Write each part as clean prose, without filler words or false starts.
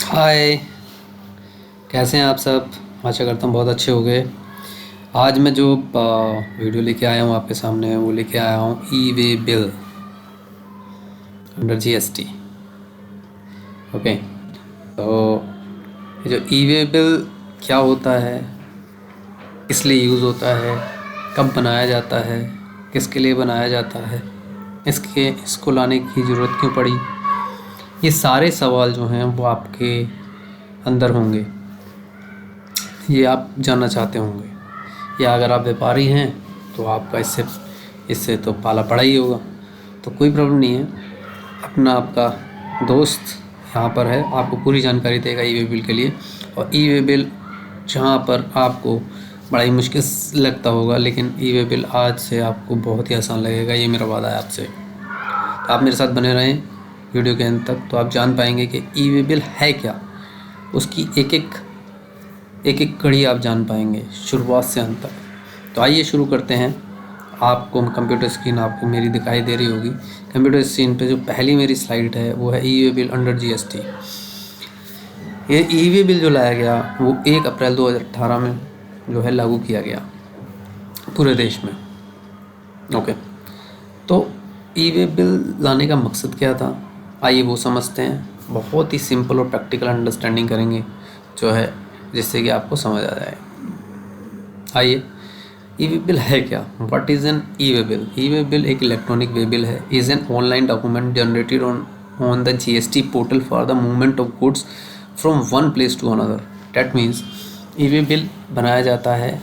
हाय। कैसे हैं आप सब? आशा करता हूँ बहुत अच्छे हो गए। आज मैं जो वीडियो लेके आया हूँ आपके सामने, वो लेके आया हूँ e way bill under GST. Okay, तो ये जो ई वे बिल क्या होता है, किस लिए यूज़ होता है, कब बनाया जाता है, किसके लिए बनाया जाता है, इसको लाने की ज़रूरत क्यों पड़ी, ये सारे सवाल जो हैं वो आपके अंदर होंगे, ये आप जानना चाहते होंगे। या अगर आप व्यापारी हैं तो आपका इससे तो पाला पड़ा ही होगा। तो कोई प्रॉब्लम नहीं है, अपना आपका दोस्त यहाँ पर है, आपको पूरी जानकारी देगा ई वे बिल के लिए। और ई वे बिल जहाँ पर आपको बड़ा ही मुश्किल लगता होगा, लेकिन ई वे बिल आज से आपको बहुत ही आसान लगेगा, ये मेरा वादा है आपसे। तो आप मेरे साथ बने रहें वीडियो के अंत तक, तो आप जान पाएंगे कि ई वे बिल है क्या। उसकी एक एक कड़ी आप जान पाएंगे शुरुआत से अंत तक। तो आइए शुरू करते हैं। आपको कंप्यूटर स्क्रीन आपको मेरी दिखाई दे रही होगी। कंप्यूटर स्क्रीन पे जो पहली मेरी स्लाइड है वो है e way bill under GST. ये ई वे बिल जो लाया गया वो 1 अप्रैल 2018 में जो है लागू किया गया पूरे देश में। ओके, तो ई वे बिल लाने का मकसद क्या था, आइए वो समझते हैं। बहुत ही सिंपल और प्रैक्टिकल अंडरस्टैंडिंग करेंगे जो है, जिससे कि आपको समझ आ जाए। आइए, ई वे बिल है क्या? What is an E way bill? E way bill एक इलेक्ट्रॉनिक वे बिल है, is an online document generated on the GST portal for the movement of goods from one place to another. That means E way bill बनाया जाता है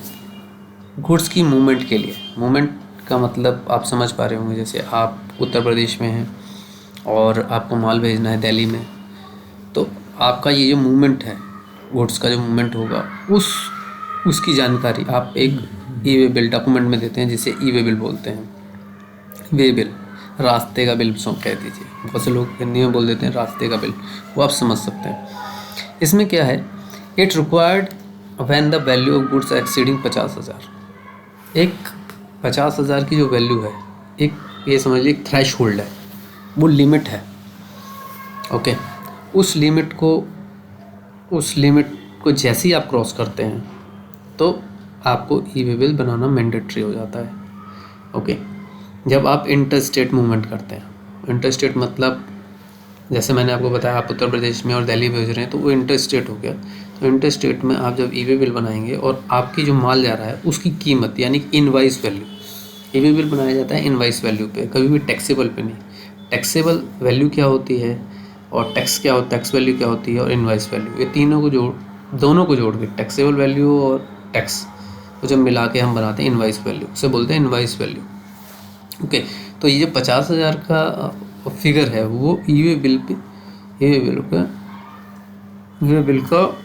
goods की movement के लिए। Movement का मतलब आप समझ पा रहे होंगे, जैसे आप उत्तर प्रदेश में हैं और आपको माल भेजना है दिल्ली में, तो आपका ये जो मूवमेंट है, गुड्स का जो मूवमेंट होगा, उसकी जानकारी आप एक ई वे बिल डॉक्यूमेंट में देते हैं, जिसे ई वे बिल बोलते हैं। वे बिल, रास्ते का बिल कह दीजिए, बहुत से लोग हिंदी में बोल देते हैं रास्ते का बिल, वो आप समझ सकते हैं। इसमें क्या है, it required when the value of goods exceeding 50,000। एक 50,000 की जो वैल्यू है, एक ये समझ लीजिए थ्रेश होल्ड है, वो लिमिट है। ओके, उस लिमिट को जैसे ही आप क्रॉस करते हैं तो आपको ई वे बिल बनाना मैंडेटरी हो जाता है। ओके, जब आप इंटर स्टेट मूवमेंट करते हैं, इंटर स्टेट मतलब जैसे मैंने आपको बताया, आप उत्तर प्रदेश में और दिल्ली भेज रहे हैं तो वो इंटर स्टेट हो गया। तो इंटर स्टेट में आप जब ई वे बिल बनाएंगे और आपकी जो माल जा रहा है उसकी कीमत यानी इनवाइस वैल्यू, ई वे बिल बनाया जाता है इनवाइस वैल्यू पे, कभी भी टैक्सेबल पे नहीं। टैक्सेबल वैल्यू क्या होती है और टैक्स वैल्यू क्या होती है और इनवाइस वैल्यू, ये दोनों को जोड़ के टैक्सेबल वैल्यू और टैक्स को जब मिला के हम बनाते हैं इनवाइस वैल्यू, उसे बोलते हैं इनवाइस वैल्यू। ओके, तो ये जो 50,000 का फिगर है वो ई वे बिल का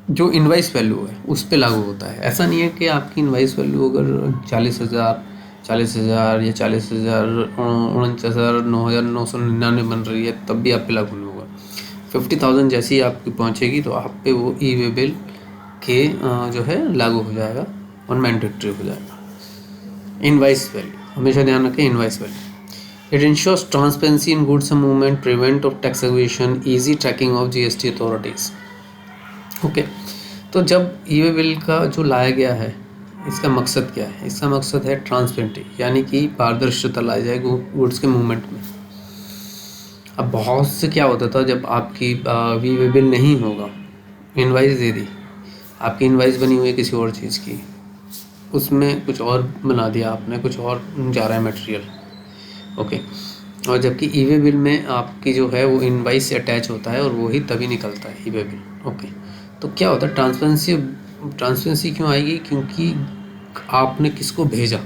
जो इनवाइस वैल्यू है उस पे लागू होता है। ऐसा नहीं है कि आपकी इनवाइस वैल्यू अगर 40,000 या 40,000 49,999 बन रही है तब भी आप पे लागू नहीं होगा। 50,000 जैसी ही आपकी पहुंचेगी तो आप पे वो ई वे बिल के जो है लागू हो जाएगा और मैंडेटरी हो जाएगा। इनवाइस वैल्यू हमेशा ध्यान रखें, invoice value. It ensures transparency in goods movement, prevent of tax evasion, easy tracking of GST authorities. Okay, तो जब ई वे बिल का जो लाया गया है, इसका मकसद क्या है? इसका मकसद है ट्रांसपेरेंटी, यानी कि पारदर्शिता लाई जाए गुड्स के मूवमेंट में। अब बहुत से क्या होता था, जब आपकी ई वे बिल नहीं होगा, इनवाइस दे दी, आपकी इनवाइस बनी हुई है किसी और चीज़ की, उसमें कुछ और बना दिया आपने, कुछ और जा रहा है मटेरियल। ओके, और जबकि ई वे बिल में आपकी जो है वो इनवाइस से अटैच होता है और वो ही तभी निकलता है ई वे बिल। ओके, तो क्या होता है, ट्रांसपेरेंसी क्यों आएगी? क्योंकि आपने किसको भेजा।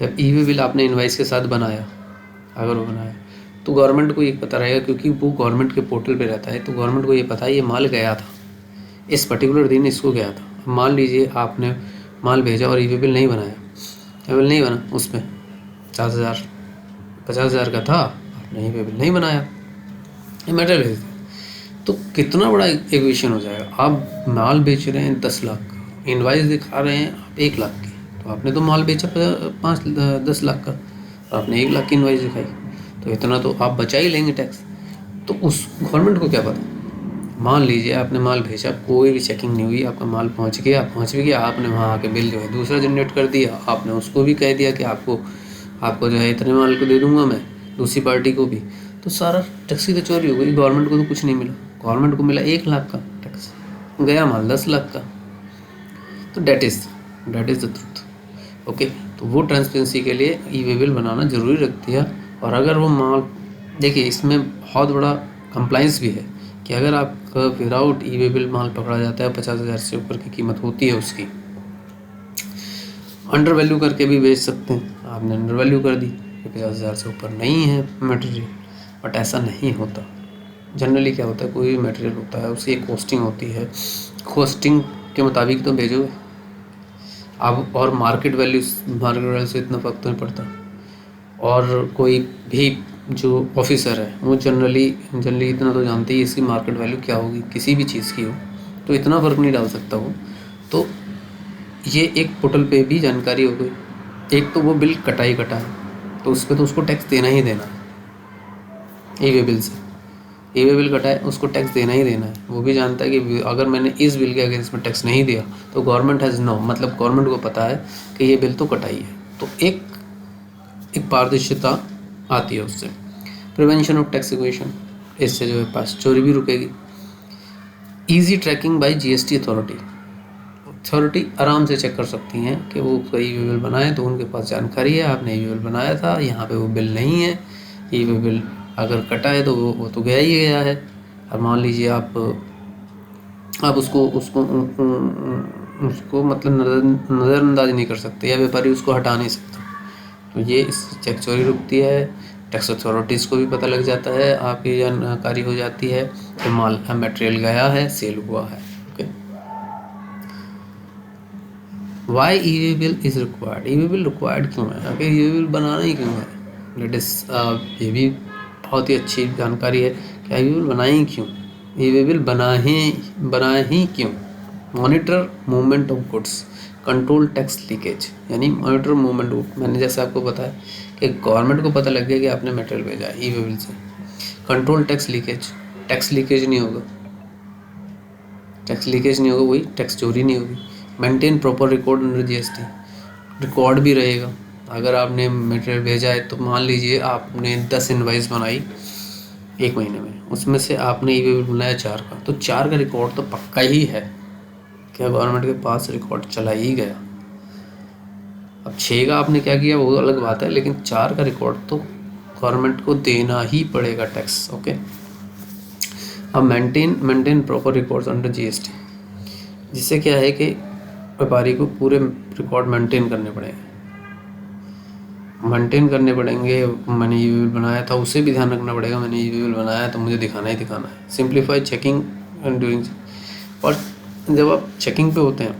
जब ई वे बिल आपने इनवाइस के साथ बनाया, अगर वो बनाया तो गवर्नमेंट को ये पता रहेगा, क्योंकि वो गवर्नमेंट के पोर्टल पे रहता है, तो गवर्नमेंट को ये पता है ये माल गया था, इस पर्टिकुलर दिन इसको गया था। मान लीजिए आपने माल भेजा और ई वे बिल नहीं बनाया, ई वे बिल नहीं बना, उसमें 50,000 का था, आपने ई वे बिल नहीं बनाया, ये मैटर भेज दिया, तो कितना बड़ा एग्विशन हो जाएगा। आप माल बेच रहे हैं 10 लाख का, इनवाइस दिखा रहे हैं आप 1 लाख की, तो आपने तो माल बेचा 10 लाख का, और आपने 1 लाख की इनवाइस दिखाई, तो इतना तो आप बचा ही लेंगे टैक्स। तो उस गवर्नमेंट को क्या पता। मान लीजिए आपने माल भेजा, कोई भी चेकिंग नहीं हुई, आपका माल पहुंच भी गया, आपने वहाँ आके बिल जो है दूसरा जनरेट कर दिया, आपने उसको भी कह दिया कि आपको जो है इतने माल को दे दूंगा मैं, दूसरी पार्टी को भी, तो सारा टैक्स की तो चोरी हो गई। गवर्नमेंट को तो कुछ नहीं मिला, गवर्नमेंट को मिला 1 लाख का टैक्स, गया माल 10 लाख का। तो that is the truth. Okay, तो वो ट्रांसपेरेंसी के लिए ई वे बिल बनाना ज़रूरी रखती है। और अगर वो माल, देखिए इसमें बहुत बड़ा कंप्लाइंस भी है कि अगर आपका विदाउट ई वे बिल माल पकड़ा जाता है, 50,000 से ऊपर की कीमत होती है उसकी, अंडर वैल्यू करके भी बेच सकते हैं। आपने अंडर वैल्यू कर दी कि 50,000 से ऊपर नहीं है मटेरियल, बट ऐसा नहीं होता। जनरली क्या होता है, कोई भी मटेरियल होता है उसकी एक कॉस्टिंग होती है, कॉस्टिंग के मुताबिक तो भेजोगे आप, और मार्केट वैल्यू से इतना फ़र्क तो नहीं पड़ता। और कोई भी जो ऑफिसर है वो जनरली इतना तो जानते ही इसकी मार्केट वैल्यू क्या होगी, किसी भी चीज़ की हो, तो इतना फ़र्क नहीं डाल सकता वो। तो ये एक पोर्टल पे भी जानकारी हो गई। एक तो वो बिल कटा है, तो उस पर तो उसको टैक्स देना ही देना है। ई वे बिल से ई वे बिल कटा है, उसको टैक्स देना ही देना है। वो भी जानता है कि अगर मैंने इस बिल के अगेंस्ट में टैक्स नहीं दिया तो गवर्नमेंट हैज़ नो, मतलब गवर्नमेंट को पता है कि ये बिल तो कटाई है। तो एक पारदर्शिता आती है उससे। प्रिवेंशन ऑफ टैक्स इवेशन, इससे जो है पास चोरी भी रुकेगी। Easy tracking by GST authority आराम से चेक कर सकती हैं कि वो कोई बिल बनाए तो उनके पास जानकारी है, आपने ये बिल बनाया था, यहाँ पे वो बिल नहीं है, ये बिल अगर कटा है तो वो तो गया ही गया है। और मान लीजिए आप उसको मतलब नज़रअंदाज नहीं कर सकते, या व्यापारी उसको हटा नहीं सकता। तो ये इस चेक चोरी रुकती है। टैक्स अथॉरिटीज़ को भी पता लग जाता है, आपकी जानकारी हो जाती है कि माल मटेरियल गया है, सेल हुआ है। Okay, why E way bill is required. E way bill required क्यों है, आखिर ई वे बिल बनाना ही क्यों है। दैट इज़ ये भी बहुत ही अच्छी जानकारी है कि ई वे बिल बनाए ही क्यों, ई वे बिल बनाए ही क्यों। Monitor movement of goods, control tax leakage, यानी मॉनिटर मूवमेंट। मैंने जैसे आपको बताया कि गवर्नमेंट को पता लग गया कि आपने मटेरियल भेजा है ई वे बिल से। कंट्रोल टैक्स लीकेज नहीं होगा, वही टैक्स चोरी नहीं होगी। Maintain proper record under GST, record भी रहेगा। अगर आपने मटेरियल भेजा है तो मान लीजिए आपने 10 इनवाइस बनाई 1 महीने में, उसमें से आपने ई वे बिल बनाया 4 का, तो 4 का रिकॉर्ड तो पक्का ही है, क्या गवर्नमेंट के पास रिकॉर्ड चला ही गया। अब 6 का आपने क्या किया वो अलग बात है, लेकिन 4 का रिकॉर्ड तो गवर्नमेंट को देना ही पड़ेगा टैक्स। ओके, अब maintain proper records under GST, जिससे क्या है कि व्यापारी को पूरे रिकॉर्ड मेंटेन करने पड़ेंगे। मैंने ई वे बिल बनाया था, उसे भी ध्यान रखना पड़ेगा, मैंने ई वे बिल बनाया तो मुझे दिखाना ही दिखाना है। Simplify checking and doing. और जब आप चेकिंग पे होते हैं,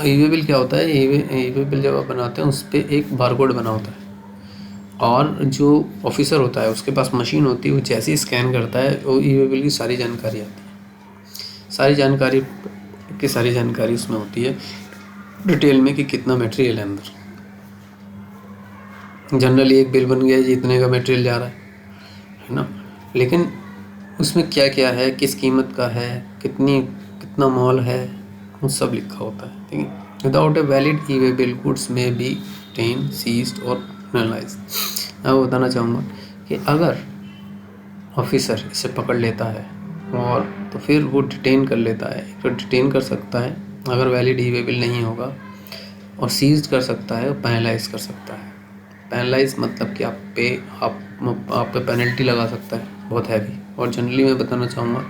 ई वे बिल क्या होता है, ई वे बिल जब आप बनाते हैं उस पर एक बारकोड बना होता है, और जो ऑफिसर होता है उसके पास मशीन होती है, वो जैसे ही स्कैन करता है वो ई वे बिल की सारी जानकारी आती है। सारी जानकारी उसमें होती है डिटेल में कि कितना मटेरियल है अंदर। जनरली एक बिल बन गया है जितने का मटेरियल जा रहा है ना, लेकिन उसमें क्या क्या है, किस कीमत का है, कितना माल है, वो सब लिखा होता है। ठीक है, without a valid E way bill goods में बी डिटेन, सीज्ड और पेनलाइज। मैं बताना चाहूँगा कि अगर ऑफिसर इसे पकड़ लेता है और तो फिर वो डिटेन कर लेता है, फिर डिटेन कर सकता है अगर वैलिड ई वे बिल नहीं होगा, और सीज्ड कर सकता है और पेनलाइज कर सकता है। पेनलाइज मतलब कि आप पे पेनल्टी लगा सकता है बहुत हैवी। और जनरली मैं बताना चाहूँगा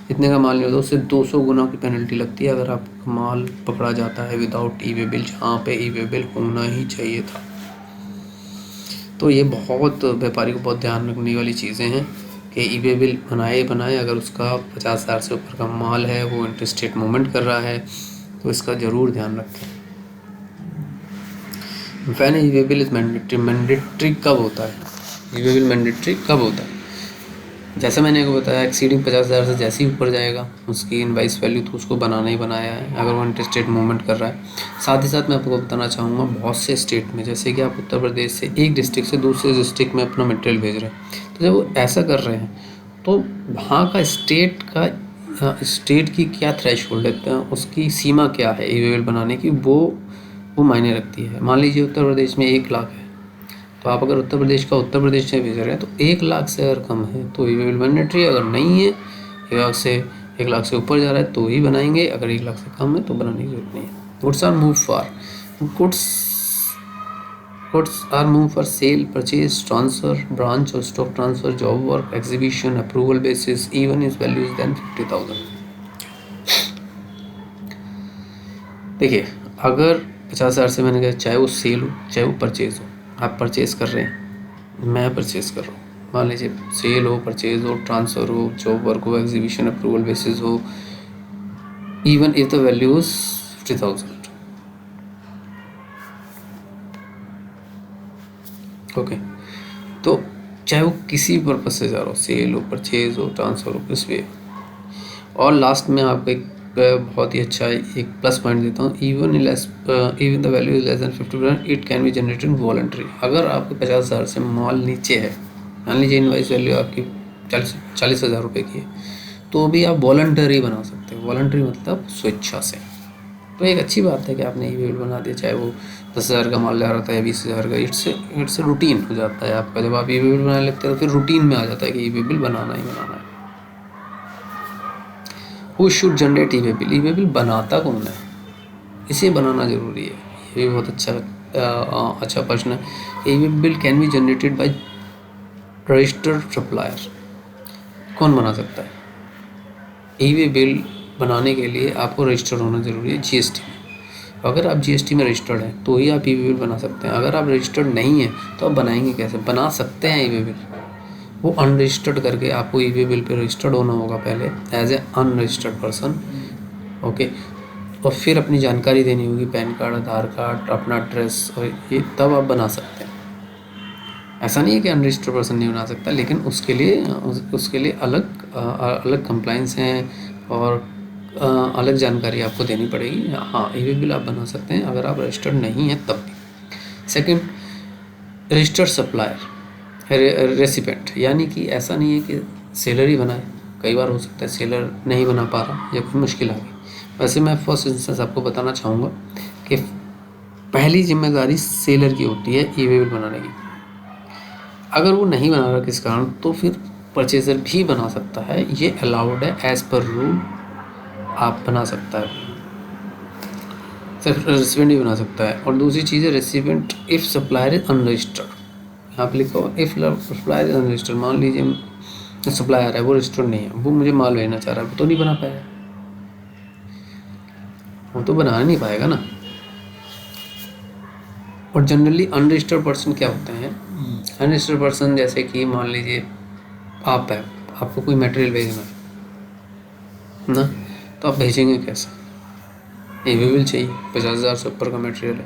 जितने का माल नहीं होता उससे 200 गुना की पेनल्टी लगती है अगर आपका माल पकड़ा जाता है विदाउट ई वे बिल, जहाँ पे ई वे बिल होना ही चाहिए था। तो ये बहुत व्यापारी को बहुत ध्यान रखने वाली चीज़ें हैं कि ई वे बिल बनाए अगर उसका 50,000 से ऊपर का माल है, वो इंटरस्टेट मूवमेंट कर रहा है, तो इसका ज़रूर ध्यान रखें। Van E way bill is mandatory कब होता है, ई वे बिल मैंडेटरी कब होता है, जैसा मैंने आपको बताया एक्सीडिंग 50,000 से जैसे ही ऊपर जाएगा उसकी इनवाइस वैल्यू तो उसको बनाना ही बनाया है अगर वो इंटरस्टेट मूवमेंट कर रहा है। साथ ही साथ मैं आपको बताना चाहूँगा बहुत से स्टेट में, जैसे कि आप उत्तर प्रदेश से एक डिस्ट्रिक्ट से दूसरे डिस्ट्रिक्ट में अपना मटेरियल भेज रहे हैं, तो जब वो ऐसा कर रहे हैं तो वहाँ का स्टेट की क्या थ्रेशहोल्ड है, उसकी सीमा क्या है ई-वे-बिल बनाने की, वो मायने रखती है। मान लीजिए उत्तर प्रदेश में 1 लाख है, तो आप अगर उत्तर प्रदेश से भेज रहे हैं तो 1 लाख से अगर कम है तो ई-वे-बिल मैंडेटरी, अगर नहीं है 1 लाख से ऊपर जा रहा है तो ही बनाएंगे, अगर 1 लाख से कम है तो बनाने की जरूरत नहीं है। Goods are move for sale, purchase, transfer, branch और stock transfer, job work, exhibition, approval basis, even is values then 50,000। देखिए, अगर 50,000 से मैंने कहा, चाहे वो सेल हो चाहे वो परचेज हो, आप परचेज कर रहे हैं, मैं परचेज कर रहा हूँ, मान लीजिए सेल हो, परचेज हो, ट्रांसफ़र हो, जॉब वर्क हो, एग्जीबिशन, अप्रूवल बेसिस हो, even if the value is 50,000। Okay, तो चाहे वो किसी पर्पज से जा रहा हो, सेल हो, परचेज हो, ट्रांसफ़र हो, किस भी। और लास्ट में आपको एक बहुत ही अच्छा एक प्लस पॉइंट देता हूँ, even the value is less than 50%, it can be generated voluntary. अगर आपके 50,000 से माल नीचे है, मान लीजिए इनवाइस वैल्यू आपकी 40,000 रुपये की है, तो भी आप वॉलंटरी बना सकते हो। वॉलंटरी मतलब स्वेच्छा से। तो एक अच्छी बात है कि आपने ई-वे-बिल बना दिया, चाहे वो 10,000 का माल जा रहा था या 20,000 का। इट्स रूटीन हो जाता है आपका। जब आप ई-वे-बिल बनाने लगते हैं तो फिर रूटीन में आ जाता है कि ई-वे-बिल बनाना ही बनाना है। Who should generate e way bill? E way bill बनाता कौन है, इसे बनाना ज़रूरी है। ये भी बहुत अच्छा प्रश्न है। E way bill can be generated by registered supplier. कौन बना सकता है? ई-वे-बिल बनाने के लिए आपको रजिस्टर्ड होना ज़रूरी है जीएसटी में। अगर आप जीएसटी में रजिस्टर्ड हैं तो ही आप ई-वे-बिल बना सकते हैं। अगर आप रजिस्टर्ड नहीं हैं तो आप बनाएंगे कैसे? बना सकते हैं ई-वे-बिल, वो अनरजिस्टर्ड करके आपको ई-वे-बिल पे रजिस्टर्ड होना होगा पहले as a unregistered person. Okay, और फिर अपनी जानकारी देनी होगी, पैन कार्ड, आधार कार्ड, अपना एड्रेस, और ये तब आप बना सकते हैं। ऐसा नहीं है कि अनरजिस्टर्ड पर्सन नहीं बना सकता, लेकिन उसके लिए अलग कंप्लाइंस हैं और अलग जानकारी आपको देनी पड़ेगी। हाँ, ई-वे-बिल आप बना सकते हैं अगर आप रजिस्टर्ड नहीं हैं तब भी। सेकंड, रजिस्टर्ड सप्लायर रेसिपेंट, यानी कि ऐसा नहीं है कि सेलर ही बनाए। कई बार हो सकता है सेलर नहीं बना पा रहा या कोई मुश्किल आ गई। वैसे मैं फर्स्ट इंस्टेंस आपको बताना चाहूँगा कि पहली जिम्मेदारी सेलर की होती है ई-वे-बिल बनाने की। अगर वो नहीं बना रहा किस कारण, तो फिर परचेज़र भी बना सकता है। ये अलाउड है, एज़ पर रूल आप बना सकता है, सिर्फ रेसिपेंट ही बना सकता है। और दूसरी चीज़ है recipient if supplier is unregistered. यहाँ पे लिखो इफ़ सप्लायर इज अनरजिस्टर्ड। मान लीजिए सप्लायर है, वो रजिस्टर्ड नहीं है, वो मुझे माल भेजना चाह रहा है, वो तो नहीं बना पाएगा, वो तो बना नहीं पाएगा ना। और जनरली अनरजिस्टर्ड पर्सन क्या होते हैं? अनरजिस्टर्ड पर्सन जैसे कि मान लीजिए आप है, आपको कोई मटेरियल भेजना है ना, तो आप भेजेंगे कैसे? ई-वे-बिल चाहिए, 50,000 से ऊपर का मटेरियल है।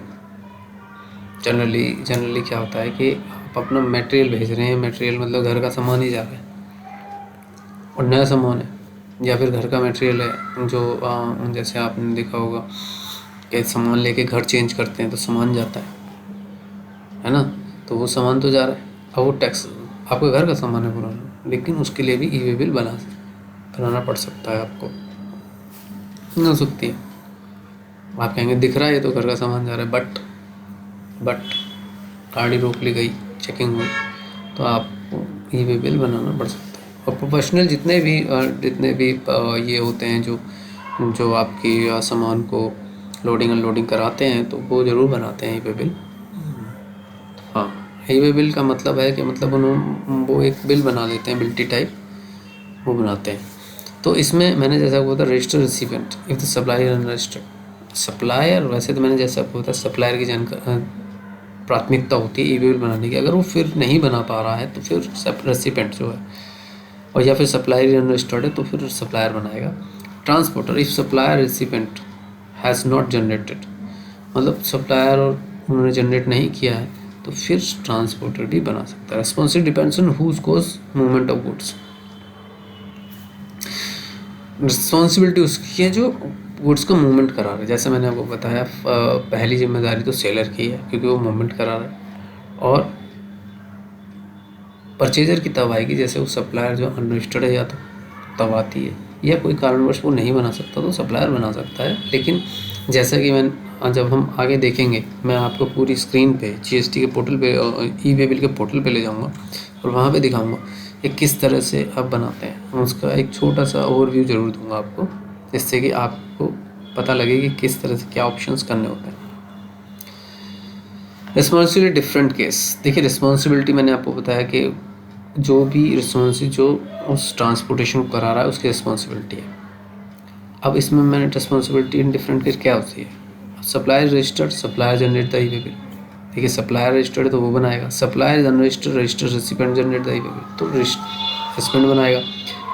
जनरली क्या होता है कि आप अपना मटेरियल भेज रहे हैं, मटेरियल मतलब घर का सामान ही जा रहा है और नया सामान है, या फिर घर का मटेरियल है जो जैसे आपने देखा होगा कि सामान लेके घर चेंज करते हैं तो सामान जाता है ना, तो वो सामान तो जा रहा है। अब वो टैक्स आपके घर का सामान है पुराना, लेकिन उसके लिए भी ई-वे-बिल बनाना पड़ सकता है आपको, हो सकती है। आप कहेंगे दिख रहा है ये तो घर का सामान जा रहा है, बट गाड़ी रोक ली गई, चेकिंग हुई, तो आपको ई-वे-बिल बनाना पड़ सकता है। और प्रोफेशनल जितने भी ये होते हैं जो आपकी सामान को लोडिंग अनलोडिंग कराते हैं, तो वो ज़रूर बनाते हैं ई-वे-बिल। हाँ, ई-वे-बिल का मतलब है कि मतलब वो एक बिल बना देते हैं, बिल्टी टाइप वो बनाते हैं। तो इसमें मैंने जैसा बोला था register recipient if the supplier unregistered. Supplier, वैसे तो मैंने जैसा बोला था सप्लायर की प्राथमिकता होती है ई-वे-बिल बनाने की। अगर वो फिर नहीं बना पा रहा है तो फिर रेसिपेंट जो है, और या फिर सप्लायर अनरजिस्टर्ड है तो फिर सप्लायर बनाएगा। Transporter if supplier recipient has not generated, मतलब सप्लायर और उन्होंने जनरेट नहीं किया है तो फिर ट्रांसपोर्टर भी बना सकता है। Responsibility depends on whose cause movement of goods. Responsibility उसकी है जो गुड्स का मूवमेंट करा रहा है। जैसे मैंने आपको बताया पहली जिम्मेदारी तो सेलर की है क्योंकि वो मूवमेंट करा रहा है, और परचेजर की तब आएगी जैसे वो सप्लायर जो अनरजिस्टर्ड है या तो तब आती है, या कोई कारणवश वो नहीं बना सकता तो सप्लायर बना सकता है। लेकिन जैसा कि मैं जब हम आगे देखेंगे, मैं आपको पूरी स्क्रीन पे जीएसटी के पोर्टल पे, ई वे बिल के पोर्टल पे ले जाऊंगा और वहाँ पे दिखाऊंगा कि किस तरह से आप बनाते हैं। उसका एक छोटा सा ओवरव्यू ज़रूर दूंगा आपको, जिससे कि आपको पता लगे कि किस तरह से क्या ऑप्शंस करने होते हैं। Responsibility different case. देखिए रिस्पॉन्सिबिलिटी मैंने आपको बताया कि जो भी रिस्पॉन्सिबिलिटी जो उस ट्रांसपोर्टेशन को करा रहा है उसकी रिस्पॉन्सिबिलिटी है। अब इसमें मैंने रिस्पॉन्सिबिलिटी इन डिफरेंट केस क्या होती है। Supplier registered, supplier generate the E way bill. देखिए सप्लायर रजिस्टर्ड है तो वो बनाएगा, supplier is unregistered, registered recipient generate the E way bill, तो रेसिपिएंट बनाएगा।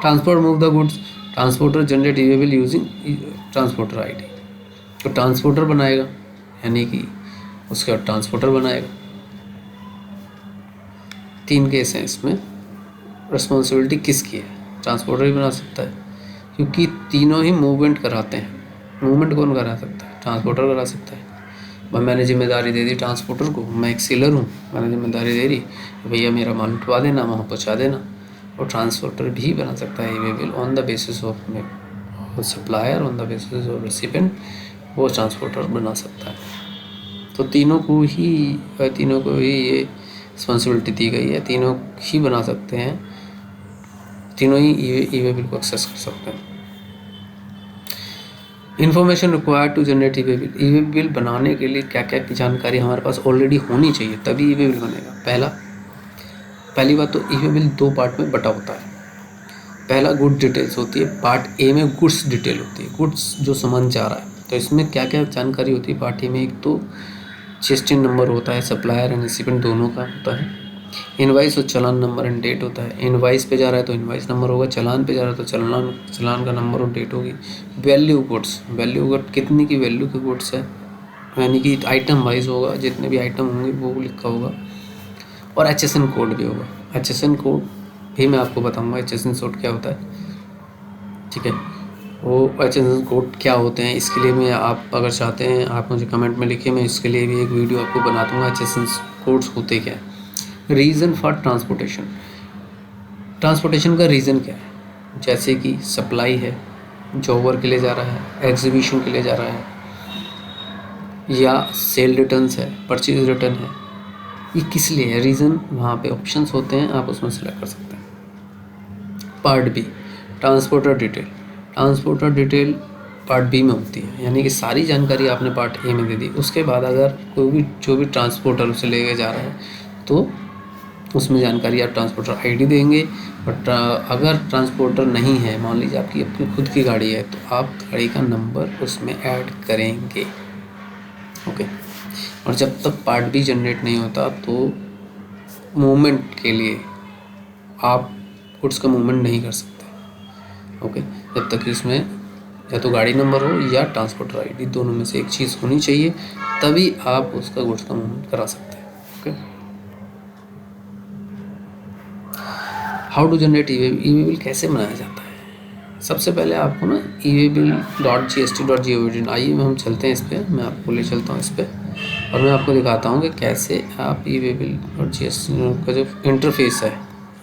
Transport move the goods, transporter generate E way bill using transporter ID, तो transporter बनाएगा, यानी कि उसके बाद ट्रांसपोर्टर बनाएगा। 3 केस हैं इसमें। रिस्पॉन्सिबिलिटी किसकी है? ट्रांसपोर्टर ही बना सकता है, क्योंकि तीनों ही मूवमेंट कराते हैं। मूवमेंट कौन करा सकता है? ट्रांसपोर्टर करा सकता है। भाई मैंने जिम्मेदारी दे दी ट्रांसपोर्टर को, मैं एक सेलर हूँ, मैंने जिम्मेदारी दे दी भैया मेरा माल उठवा देना, वहाँ पहुँचा देना। और ट्रांसपोर्टर भी बना सकता है e way bill on the basis of supplier, on the basis of recipient, वो ट्रांसपोर्टर बना सकता है। तो तीनों को ही ये रिस्पॉन्सिबिलिटी दी गई है, तीनों ही बना सकते हैं, तीनों ही ई वे बिल को एक्सेस कर सकते हैं। Information required to generate E way bill. E way bill बनाने के लिए क्या क्या की जानकारी हमारे पास ऑलरेडी होनी चाहिए, तभी ई वे बिल बनेगा। पहली बात तो ई वे बिल 2 पार्ट में बटा होता है। पहला गुड डिटेल्स होती है, पार्ट ए में गुड्स डिटेल होती है, गुड्स जो सामान जा रहा है, तो इसमें क्या क्या जानकारी होती है पार्ट ए में। एक तो जीएसटी नंबर होता है, सप्लायर एंड रेसिपिएंट दोनों का होता है। इनवाइस और चालान नंबर एंड डेट होता है। इनवाइस पे जा रहा है तो इनवाइस नंबर होगा, चालान पे जा रहा है तो चालान का नंबर और डेट होगी। वैल्यू गुड्स, कितनी की वैल्यू के गुड्स है, यानी कि आइटम वाइज होगा, जितने भी आइटम होंगे वो लिखा होगा। और HSN कोड भी होगा। HSN कोड भी मैं आपको बताऊंगा HSN कोड क्या होता है, ठीक है। वो HSN कोड क्या होते हैं इसके लिए मैं, आप अगर चाहते हैं आप मुझे कमेंट में लिखिए, मैं इसके लिए भी एक वीडियो आपको बना दूंगा HSN कोड्स होते क्या है। रीज़न फॉर ट्रांसपोर्टेशन, ट्रांसपोर्टेशन का रीज़न क्या है? जैसे कि सप्लाई है, जॉबर के लिए जा रहा है, एग्जीबिशन के लिए जा रहा है, या सेल रिटर्न्स है, परचेज रिटर्न है, ये किस लिए है? रीज़न वहाँ पे ऑप्शंस होते हैं, आप उसमें सेलेक्ट कर सकते हैं। Part B, transporter detail. Transporter detail part B में होती है, यानी कि सारी जानकारी आपने पार्ट ए में दे दी। उसके बाद अगर कोई भी जो भी ट्रांसपोर्टर उसे लेके जा रहा है तो उसमें जानकारी आप ट्रांसपोर्टर आईडी देंगे। और अगर ट्रांसपोर्टर नहीं है, मान लीजिए आपकी अपनी खुद की गाड़ी है, तो आप गाड़ी का नंबर उसमें ऐड करेंगे, ओके। और जब तक पार्ट बी जनरेट नहीं होता तो मूवमेंट के लिए आप गुड्स का मूवमेंट नहीं कर सकते, ओके। जब तक इसमें या तो गाड़ी नंबर हो या ट्रांसपोर्टर आईडी, दोनों में से एक चीज़ होनी चाहिए, तभी आप उसका गुड्स का मूवमेंट करा सकते हैं, okay. How to generate E way bill कैसे बनाया जाता है? सबसे पहले आपको ना eWaybill.gst.gov.in, आइए हम चलते हैं इस पर, मैं आपको ले चलता हूँ इस पर और मैं आपको दिखाता हूँ कि कैसे आप eWaybill.gst का जो इंटरफेस है,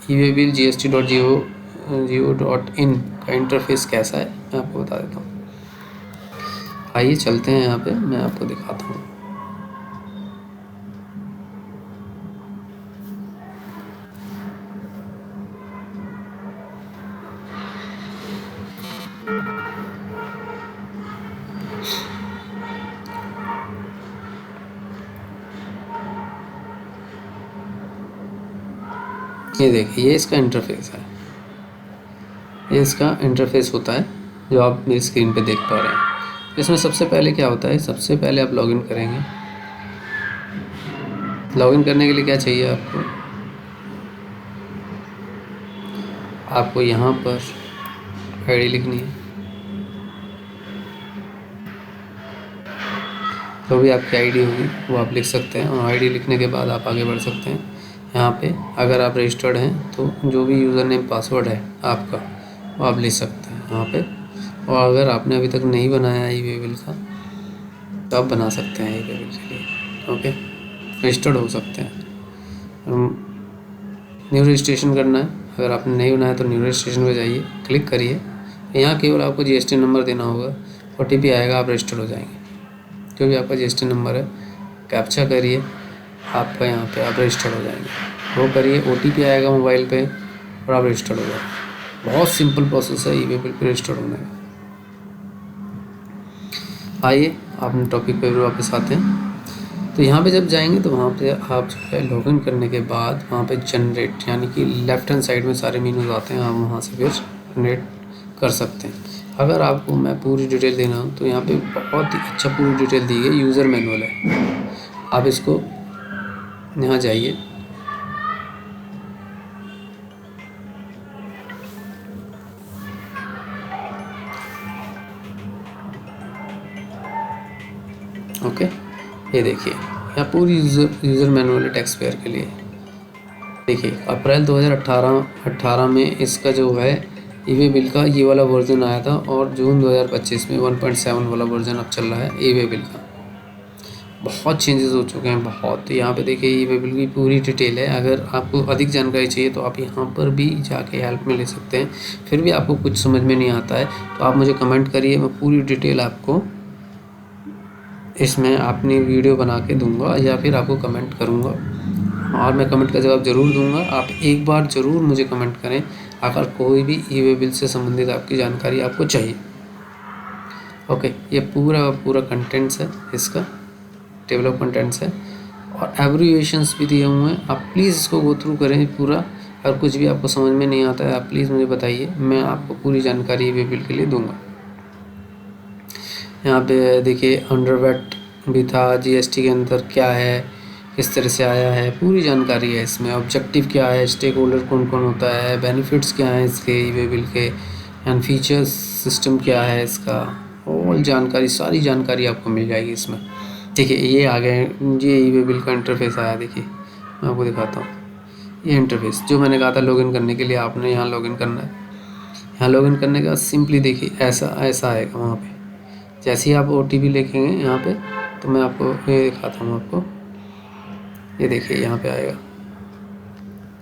eWaybill.gst.gov.in का इंटरफेस कैसा है मैं आपको बता देता हूँ। आइए चलते हैं यहाँ पे, मैं आपको दिखाता हूँ। ये देखिए, ये इसका इंटरफेस है, ये इसका इंटरफेस होता है जो आप मेरी स्क्रीन पे देख पा रहे हैं। इसमें सबसे पहले क्या होता है, सबसे पहले आप लॉगिन करेंगे। लॉगिन करने के लिए क्या चाहिए आपको यहाँ पर आईडी लिखनी है, जो भी आपकी आईडी होगी वो आप लिख सकते हैं। और आईडी लिखने के बाद आप आगे बढ़ सकते हैं। यहाँ पे अगर आप रजिस्टर्ड हैं तो जो भी यूज़र नेम पासवर्ड है आपका वो आप लिख सकते हैं यहाँ पे। और अगर आपने अभी तक नहीं बनाया है ई वे बिल का तो आप बना सकते हैं ई वे बिल के लिए, ओके, रजिस्टर्ड हो सकते हैं। न्यू रजिस्ट्रेशन करना है। अगर आपने नहीं बनाया तो न्यू रजिस्ट्रेशन पे जाइए, क्लिक करिए। यहाँ केवल आपको जीएसटी नंबर देना होगा, ओटीपी आएगा, आप रजिस्टर हो जाएंगे। जो भी आपका जीएसटी नंबर है कैप्चा करिए, आपका यहाँ पे आप रजिस्टर हो जाएंगे। वो करिए, ओटीपी आएगा मोबाइल पे और आप रजिस्टर हो जाएंगे। बहुत सिंपल प्रोसेस है ई-वे बिल पे रजिस्टर होने का। आइए अपने टॉपिक पे वापस आते हैं। तो यहाँ पे जब जाएंगे तो वहाँ पे आप जो है लॉगिन करने के बाद वहाँ पे जनरेट, यानी कि लेफ्ट हैंड साइड में सारे मेनूज आते हैं, आप वहाँ से फिर जनरेट कर सकते हैं। अगर आपको मैं पूरी डिटेल देना हूँ तो यहाँ पे बहुत ही अच्छा पूरी डिटेल दी गई, यूज़र मैनुअल है। आप इसको यहाँ जाइए, ओके, ये देखिए यहाँ पूरी यूज़र मैनुअल है टैक्स पेयर के लिए। देखिए अप्रैल 2018 में इसका जो है ई-वे बिल का ये वाला वर्जन आया था, और जून 2025 में 1.7 वाला वर्जन अब चल रहा है ई-वे बिल का। बहुत चेंजेस हो चुके हैं, बहुत। यहाँ पे देखिए ई-वे बिल की पूरी डिटेल है। अगर आपको अधिक जानकारी चाहिए तो आप यहाँ पर भी जाके हेल्प में ले सकते हैं। फिर भी आपको कुछ समझ में नहीं आता है तो आप मुझे कमेंट करिए, मैं पूरी डिटेल आपको इसमें अपनी वीडियो बना के दूंगा, या फिर आपको कमेंट करूंगा और मैं कमेंट का जवाब ज़रूर दूंगा। आप एक बार ज़रूर मुझे कमेंट करें अगर कोई भी ई-वे बिल से संबंधित आपकी जानकारी आपको चाहिए। ओके, ये पूरा कंटेंट्स है, इसका टेबल ऑफ कंटेंट्स है, और एब्रीविएशंस भी दिए हुए हैं। आप प्लीज़ इसको गो थ्रू करें पूरा। अगर कुछ भी आपको समझ में नहीं आता है आप प्लीज़ मुझे बताइए, मैं आपको पूरी जानकारी ई-वे बिल के लिए दूंगा। यहाँ पे देखिए अंडरवेट भी था, जीएसटी के अंदर क्या है, किस तरह से आया है, पूरी जानकारी है इसमें। ऑब्जेक्टिव क्या है, स्टेक होल्डर कौन कौन होता है, बेनिफिट्स क्या हैं इसके ई-वे बिल के, एंड फीचर्स सिस्टम क्या है इसका, ऑल जानकारी, सारी जानकारी आपको मिल जाएगी इसमें। देखिए ये आ गए, ये ई-वे बिल का इंटरफेस आया। देखिए मैं आपको दिखाता हूँ, ये इंटरफेस जो मैंने कहा था लॉगिन करने के लिए आपने यहाँ लॉगिन करना है। यहाँ लॉगिन करने का सिंपली देखिए ऐसा आएगा। वहाँ पे जैसे ही आप ओटीपी लिखेंगे यहाँ पे, तो मैं आपको ये दिखाता हूँ आपको। ये देखिए यहाँ पे आएगा,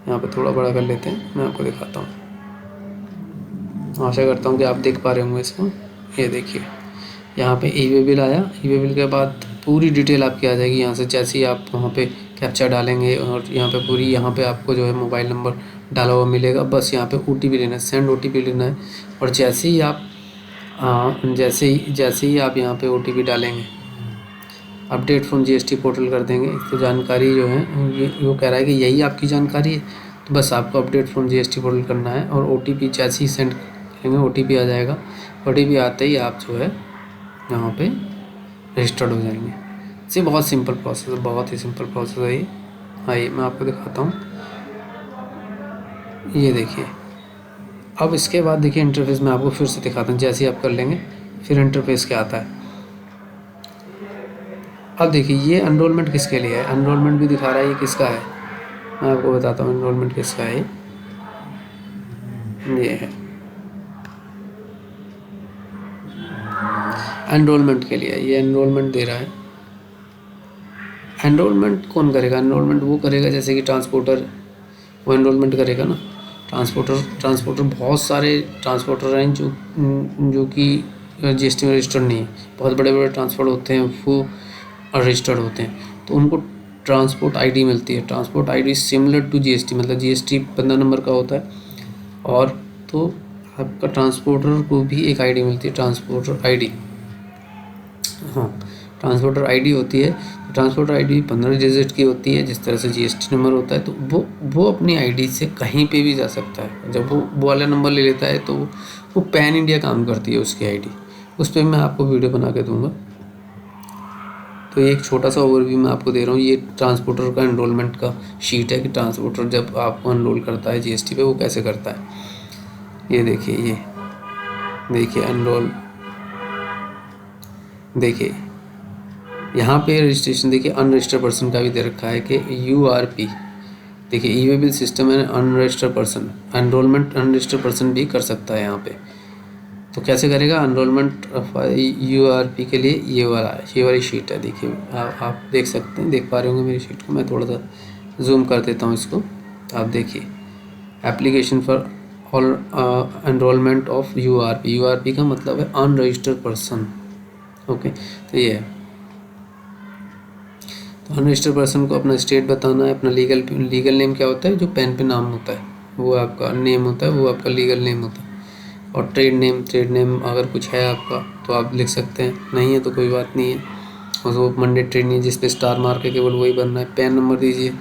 यहाँ पे थोड़ा बड़ा कर लेते हैं, मैं आपको दिखाता हूँ। आशा करता हूँ कि आप देख पा रहे होंगे इसको। ये देखिए यहाँ पे ई-वे बिल आया। ई-वे बिल के बाद पूरी डिटेल आपकी आ जाएगी यहाँ से। जैसे ही आप वहाँ पे कैप्चा डालेंगे और यहाँ पे पूरी, यहाँ पे आपको जो है मोबाइल नंबर डाला हुआ मिलेगा, बस यहाँ पे ओटीपी लेना है, सेंड ओटीपी लेना है। और जैसे ही आप जैसे ही आप यहाँ पे ओटीपी डालेंगे, अपडेट फ्रॉम जीएसटी पोर्टल कर देंगे, तो जानकारी जो है वो कह रहा है कि यही आपकी जानकारी है, तो बस आपको अपडेट फ्रॉम जीएसटी पोर्टल करना है और ओटीपी जैसे ही सेंड करेंगे ओटीपी आ जाएगा। ओटीपी आते ही आप जो है यहाँ पे रजिस्टर्ड हो जाएंगे। ये बहुत सिंपल प्रोसेस है, बहुत ही सिंपल प्रोसेस है ये। आइए मैं आपको दिखाता हूँ। ये देखिए, अब इसके बाद देखिए इंटरफेस में आपको फिर से दिखाता हूँ। जैसे ही आप कर लेंगे फिर इंटरफेस क्या आता है। अब देखिए ये एनरोलमेंट किसके लिए है, एनरोलमेंट भी दिखा रहा है। ये किसका है मैं आपको बताता हूँ, एनरोलमेंट किसका है। ये है एनरोलमेंट के लिए, ये एनरोलमेंट दे रहा है। एनरोलमेंट कौन करेगा, एनरोलमेंट वो करेगा जैसे कि ट्रांसपोर्टर, वो एनरोलमेंट करेगा ना। ट्रांसपोर्टर बहुत सारे ट्रांसपोर्टर हैं जो कि जीएसटी में रजिस्टर्ड नहीं है। बहुत बड़े बड़े ट्रांसपोर्ट होते हैं वो रजिस्टर्ड होते हैं, तो उनको ट्रांसपोर्ट आईडी मिलती है। Transport ID similar to GST, मतलब जीएसटी 15 नंबर का होता है, और तो आपका ट्रांसपोर्टर को भी एक आईडी मिलती है, ट्रांसपोर्टर आईडी। हाँ, ट्रांसपोर्टर आईडी होती है। ट्रांसपोर्टर आईडी 15 डिजिट की होती है, जिस तरह से जीएसटी नंबर होता है। तो वो अपनी आईडी से कहीं पे भी जा सकता है। जब वो वाला नंबर ले लेता है तो वो पैन इंडिया काम करती है उसकी आईडी। उस पर मैं आपको वीडियो बना के दूंगा। तो ये एक छोटा सा ओवरव्यू मैं आपको दे रहा हूँ। ये ट्रांसपोर्टर का एनरोलमेंट का शीट है कि ट्रांसपोर्टर जब आपको एनरोल करता है जीएसटी पे वो कैसे करता है। ये देखिए, ये देखिए एनरोल, देखिए यहाँ पे रजिस्ट्रेशन देखिए अनरजिस्टर्ड पर्सन का भी दे रखा है कि URP। देखिए ई-वे बिल सिस्टम है unregistered person, enrolment unregistered person भी कर सकता है यहाँ पे। तो कैसे करेगा एनरोलमेंट URP के लिए, ये वाली शीट है। देखिए आप देख सकते हैं, देख पा रहे होंगे मेरी शीट को। मैं थोड़ा सा जूम कर देता हूँ इसको, आप देखिए। Application for all enrolment of URP. URP का मतलब है अनरजिस्टर्ड पर्सन। ओके, तो ये है। तो अनरजिस्टर्ड पर्सन को अपना स्टेट बताना है, अपना लीगल नेम क्या होता है, जो पेन पे नाम होता है वो आपका नेम होता है, वो आपका लीगल नेम होता है। और ट्रेड नेम अगर कुछ है आपका तो आप लिख सकते हैं, नहीं है तो कोई बात नहीं है। और वो मंडे ट्रेड नहीं जिस पे स्टार मार के केवल वही बनना है। पैन नंबर दीजिए।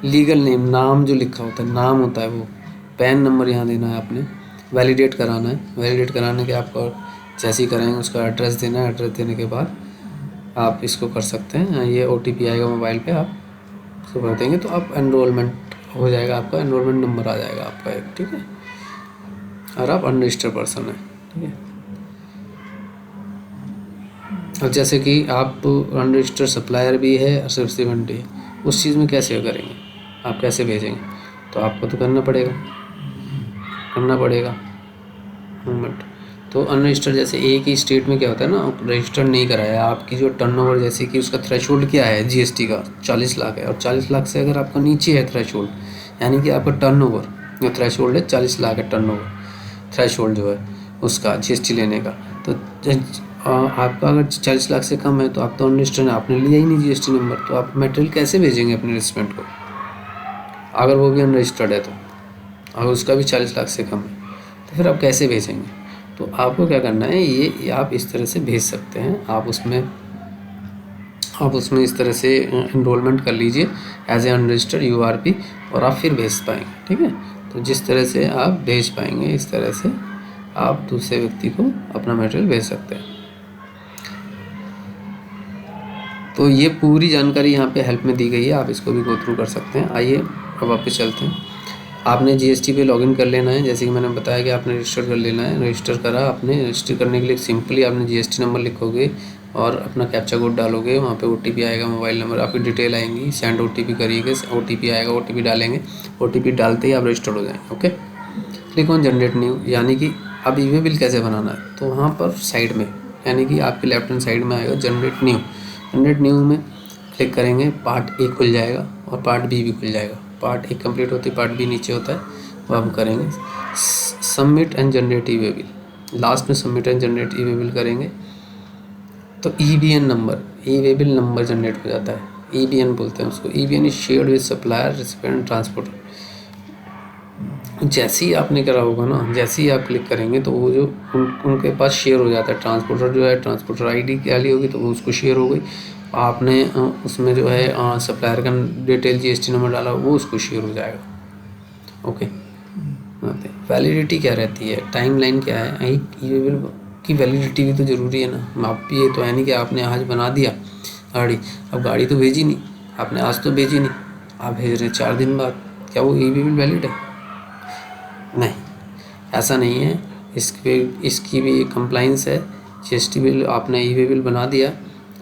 लीगल नेम, नाम जो लिखा होता है, नाम होता है वो। पैन नंबर यहाँ देना है आपने। वैलिडेट कराना है। वैलिडेट कराने के आपको जैसे ही कराएंगे उसका एड्रेस देना है। एड्रेस देने के बाद आप इसको कर सकते हैं। ये OTP आएगा मोबाइल पे, आप इसको भर देंगे तो आप एनरोलमेंट हो जाएगा, आपका एनरोलमेंट नंबर आ जाएगा आपका एक, ठीक है। और आप अनरजिस्टर्ड पर्सन है, ठीक है। अब जैसे कि आप अनरजिस्टर्ड सप्लायर भी है और रिसिवेंट भी है, उस चीज़ में कैसे करेंगे, आप कैसे भेजेंगे, तो आपको तो करना पड़ेगा मूवमेंट। तो अनरजिस्टर्ड जैसे एक ही स्टेट में क्या होता है ना, रजिस्टर्ड नहीं कराया, आपकी जो टर्नओवर जैसे कि उसका थ्रेशोल्ड क्या है GST का 40 लाख है, और 40 लाख से अगर आपका नीचे है थ्रेशोल्ड, यानी कि आपका टर्नओवर जो थ्रेशोल्ड है 40 लाख है, टर्नओवर थ्रेशोल्ड जो है उसका GST लेने का, तो आपका अगर 40 लाख से कम है तो आप तो अनरजिस्टर्ड है, आपने लिया ही नहीं GST नंबर, तो आप मटेरियल कैसे भेजेंगे अपने रेसिडेंट को, अगर वो भी अनरजिस्टर्ड है तो, अगर उसका भी 40 लाख से कम है तो फिर आप कैसे भेजेंगे। तो आपको क्या करना है, ये आप इस तरह से भेज सकते हैं। आप उसमें इस तरह से एनरोलमेंट कर लीजिए एज ए अनरजिस्टर्ड URP, और आप फिर भेज पाएंगे, ठीक है। तो जिस तरह से आप भेज पाएंगे इस तरह से आप दूसरे व्यक्ति को अपना मटेरियल भेज सकते हैं। तो ये पूरी जानकारी यहाँ पे हेल्प में दी गई है, आप इसको भी गो थ्रू कर सकते हैं। आइए अब वापस चलते हैं। आपने GST पे लॉगिन कर लेना है, जैसे कि मैंने बताया कि आपने रजिस्टर कर लेना है। रजिस्टर करा आपने, रजिस्टर करने के लिए सिंपली आपने GST नंबर लिखोगे और अपना कैप्चा कोड डालोगे, वहाँ पे OTP आएगा, मोबाइल नंबर, आपकी डिटेल आएंगी, सेंड OTP करिएगा, OTP आएगा, OTP डालेंगे, OTP डालते ही आप रजिस्टर्ड हो जाएंगे। Okay, click on generate new, यानी कि अब ई-वे बिल कैसे बनाना है, तो वहाँ पर साइड में यानी कि आपके लेफ्ट हैंड साइड में आएगा जनरेट न्यू। जनरेट न्यू में क्लिक करेंगे, पार्ट 1 खुल जाएगा और पार्ट B भी खुल जाएगा। पार्ट 1 कंप्लीट होती है, पार्ट B नीचे होता है, वो आप करेंगे submit and generate e way bill. Last में submit and generate e way bill करेंगे तो EBN number, e way bill number generate हो जाता है। EBN बोलते हैं उसको। EBN is shared with supplier, recipient, transporter. जैसे ही आपने करा होगा ना, जैसे ही आप क्लिक करेंगे तो वो जो उनके पास शेयर हो जाता है। ट्रांसपोर्टर जो है, ट्रांसपोर्टर ID क्या ली होगी तो वो उसको शेयर हो गई। आपने उसमें जो है सप्लायर का डिटेल GST नंबर डाला, वो उसको शेयर हो जाएगा। ओके, वैलिडिटी क्या रहती है, टाइम लाइन क्या है, ई-वे बिल की वैलिडिटी भी तो ज़रूरी है ना। आप ये तो है नहीं कि आपने आज बना दिया गाड़ी, अब गाड़ी तो भेजी नहीं आपने, आज तो भेजी नहीं, आप भेज रहे हैं 4 दिन बाद, क्या वो ई-वे बिल वैलिड है? नहीं, ऐसा नहीं है। इसकी भी कंप्लाइंस है। GST बिल आपने ई-वे बिल बना दिया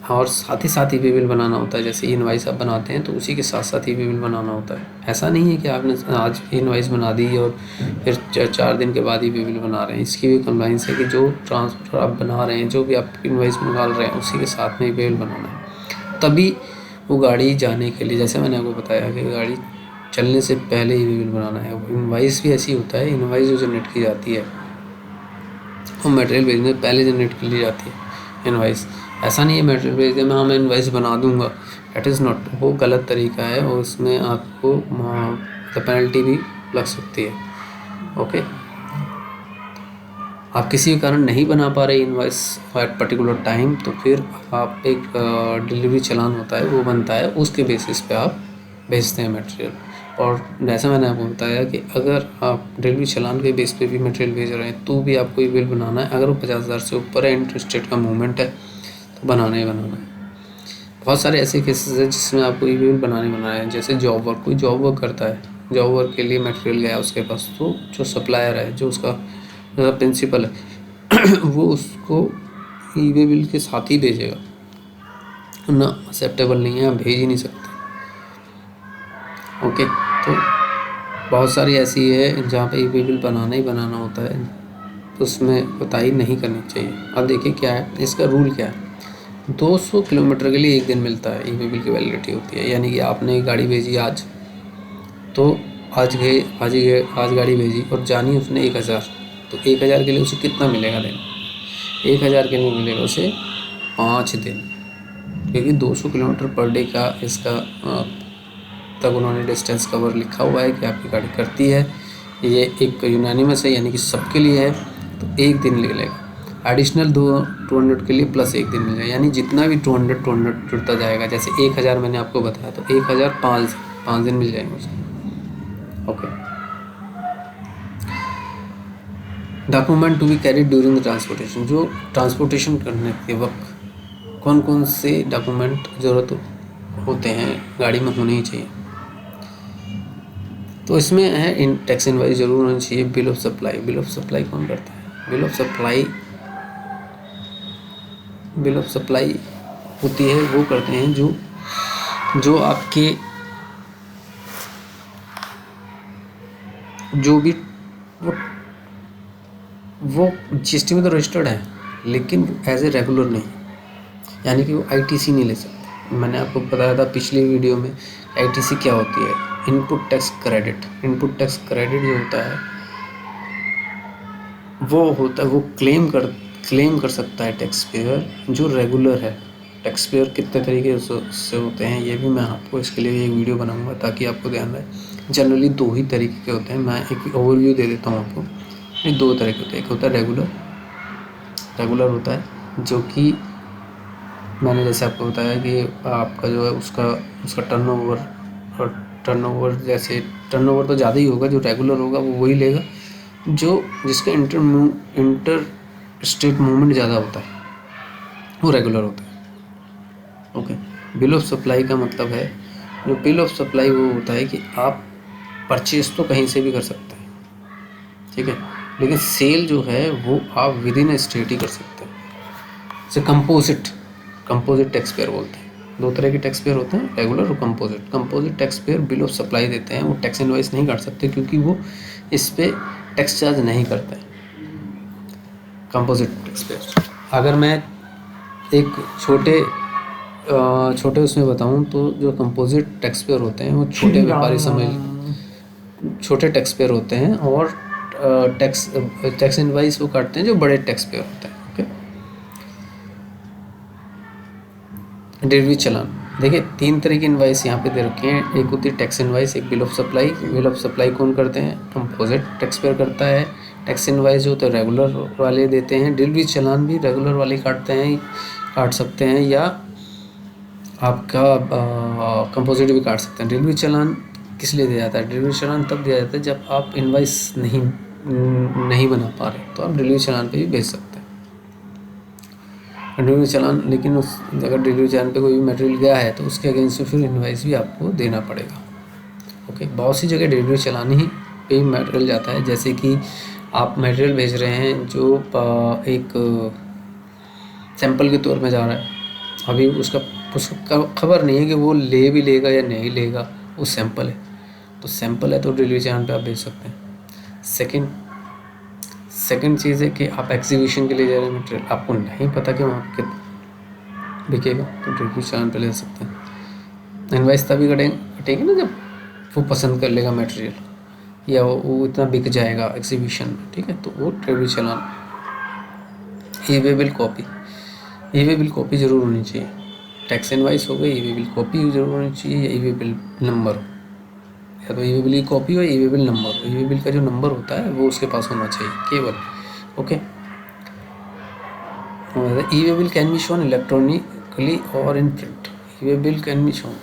और साथ ही साथ ई-वे बिल बनाना होता है। जैसे इनवाइस आप बनाते हैं तो उसी के साथ साथ ई-वे बिल बनाना होता है। ऐसा नहीं है कि आपने आज इनवाइस बना दी और फिर 4 दिन के बाद ई-वे बिल बना रहे हैं। इसकी भी कंप्लाइंस है कि जो ट्रांसफर आप बना रहे हैं, जो भी आप इनवाइस निकाल रहे हैं, उसी के साथ में ई-वे बिल बनाना है, तभी वो गाड़ी जाने के लिए, जैसे मैंने आपको बताया कि गाड़ी चलने से पहले ई-वे बिल बनाना है। इनवाइस भी ऐसी होता है, इनवाइस जो जनरेट की जाती है वो मटेरियल भेजने से पहले जनरेट की ली जाती है इनवाइस। ऐसा नहीं है मटेरियल भेज दे मैं इनवाइस बना दूंगा, दैट इज़ नॉट, वो गलत तरीका है और उसमें आपको पेनल्टी भी लग सकती है। ओके, आप किसी के कारण नहीं बना पा रहे इनवाइस एट पर्टिकुलर टाइम, तो फिर आप एक डिलीवरी चालान होता है वो बनता है, उसके बेसिस पे आप भेजते हैं मटेरियल। और जैसा मैंने आपको बताया कि अगर आप डिलीवरी चालान के बेस पे भी मटेरियल भेज रहे हैं तो भी आपको ई-वे बिल बनाना है। अगर वो 50,000 से ऊपर है, इंटरस्टेट का मूवमेंट है, तो बनाना ही बनाना है। बहुत सारे ऐसे केसेस हैं जिसमें आपको ई-वे बिल बनाना है। जैसे जॉब वर्क, कोई जॉब वर्क करता है, जॉब वर्क के लिए मटेरियल गया उसके पास, तो जो सप्लायर है, जो उसका प्रिंसिपल है वो उसको ई-वे बिल के साथ ही भेजेगा ना, एक्सेप्टेबल नहीं है, आप भेज ही नहीं सकते। ओके, तो बहुत सारी ऐसी है जहाँ पे ई-वे बिल बनाना ही बनाना होता है, तो उसमें कोताही नहीं करनी चाहिए। अब देखिए क्या है इसका रूल, क्या है, 200 किलोमीटर के लिए 1 दिन मिलता है ई-वे बिल की वैलिडिटी होती है। यानी कि आपने गाड़ी भेजी आज, तो आज गाड़ी भेजी और जानी उसने 1000, तो 1000 के लिए उसे कितना मिलेगा दिन? 1000 के लिए मिलेगा उसे 5 दिन, क्योंकि 200 किलोमीटर पर डे का इसका तब उन्होंने डिस्टेंस कवर लिखा हुआ है कि आपकी गाड़ी करती है। ये एक यूनानिमस है, यानी कि सबके लिए है, तो 1 दिन ले लेगा। एडिशनल 200 के लिए प्लस 1 दिन मिल जाएगा, यानी जितना भी 200 जुड़ता जाएगा। जैसे 1000 मैंने आपको बताया, तो 1000 5 दिन मिल जाएंगे उसको। Okay. Document to be carried during the transportation, जो ट्रांसपोर्टेशन करने के वक्त कौन कौन से डॉक्यूमेंट ज़रूरत होते हैं गाड़ी में होने ही चाहिए। तो इसमें है इन टैक्स इनवाइस जरूर होनी चाहिए। Bill of supply, bill of supply कौन करता है? बिल ऑफ सप्लाई होती है, वो करते हैं जो आपके जो भी वो जीएसटी में तो रजिस्टर्ड है, लेकिन एज ए रेगुलर नहीं, यानी कि वो आईटीसी नहीं ले सकते। मैंने आपको बताया था पिछली वीडियो में आईटीसी क्या होती है, input tax credit. Input tax credit जो होता है वो क्लेम कर सकता है टैक्स पेयर जो रेगुलर है। टैक्स पेयर कितने तरीके से होते हैं ये भी मैं आपको इसके लिए एक वीडियो बनाऊंगा ताकि आपको ध्यान रहे। जनरली 2 ही तरीके के होते हैं, मैं एक ओवरव्यू दे देता हूँ आपको। ये 2 तरह के होते हैं, एक होता है रेगुलर होता है, जो कि मैंने जैसे आपको बताया कि आपका जो है उसका टर्नओवर जैसे टर्नओवर तो ज़्यादा ही होगा। जो रेगुलर होगा वो वही लेगा जिसका इंटर स्टेट मूवमेंट ज़्यादा होता है, वो रेगुलर होता है। ओके। बिल ऑफ सप्लाई का मतलब है, जो बिल ऑफ सप्लाई वो होता है कि आप परचेज तो कहीं से भी कर सकते हैं, ठीक है, लेकिन सेल जो है वो आप विद इन स्टेट ही कर सकते हैं। जैसे कंपोजिट टैक्स पेयर बोलते हैं। 2 तरह के टैक्स पेयर होते हैं, रेगुलर और composite tax payer bill of supply देते हैं, वो टैक्स इनवाइस नहीं काट सकते क्योंकि वो इस पे टैक्स चार्ज नहीं करते हैं। कंपोजिट टैक्स पेयर, अगर मैं एक छोटे उसमें बताऊं तो जो कंपोजिट टैक्स पेयर होते हैं वो छोटे व्यापारी छोटे टैक्स पेयर होते हैं, और टैक्स इनवाइस वो काटते हैं जो बड़े टैक्स पेयर होते हैं। ओके। डिलीवरी चालान, देखिए 3 तरह की इनवाइस यहाँ पे दे रखे हैं। एक होती है टैक्स इनवाइस, एक bill of supply. Bill of supply कौन करते हैं? कंपोजिट टैक्स पेयर करता है। टैक्स इनवाइस जो होते हैं रेगुलर वाले देते हैं। डिलीवरी चालान भी रेगुलर वाले काट सकते हैं, या आपका कंपोजिट भी काट सकते हैं। डिलीवरी चालान किस लिए दिया जाता है? डिलीवरी चालान तब दिया जाता है जब आप इनवाइस नहीं बना पा रहे, तो आप डिलीवरी चालान पे भी भेज सकते हैं डिलीवरी चालान। लेकिन अगर डिलीवरी चालान पे कोई भी मटेरियल गया है तो उसके अगेंस्ट फिर इनवाइस भी आपको देना पड़ेगा। ओके। बहुत सी जगह डिलीवरी चालान ही पे मटेरियल जाता है, जैसे कि आप मटेरियल भेज रहे हैं जो एक सैंपल के तौर में जा रहा है, अभी उसका खबर नहीं है कि वो ले भी लेगा या नहीं लेगा, वो सैंपल है, तो सैंपल है तो डिलीवरी चालान पे आप भेज सकते हैं। सेकंड चीज़ है कि आप एग्जीबिशन के लिए जा रहे हैं मटेरियल, आपको नहीं पता कि वहाँ पे बिकेगा, तो डिलीवरी चालान पे ले सकते हैं। इनवाइस तभी कटेंगे ना जब वो पसंद कर लेगा मटेरियल, या वो इतना बिक जाएगा एग्जीबिशन में, ठीक है, तो वो डिलीवरी चालान। ई वे बिल कॉपी ज़रूर होनी चाहिए। टैक्स इनवाइस हो गई, ई वे बिल कॉपी ज़रूर होनी चाहिए, या ई वे बिल नंबर हो, या तो ई वे बिल की कॉपी हो, ई वे बिल नंबर हो। ई वे बिल का जो नंबर होता है वो उसके पास होना चाहिए केवल। Okay. E way bill can be shown electronically और in print. E way bill can be shown,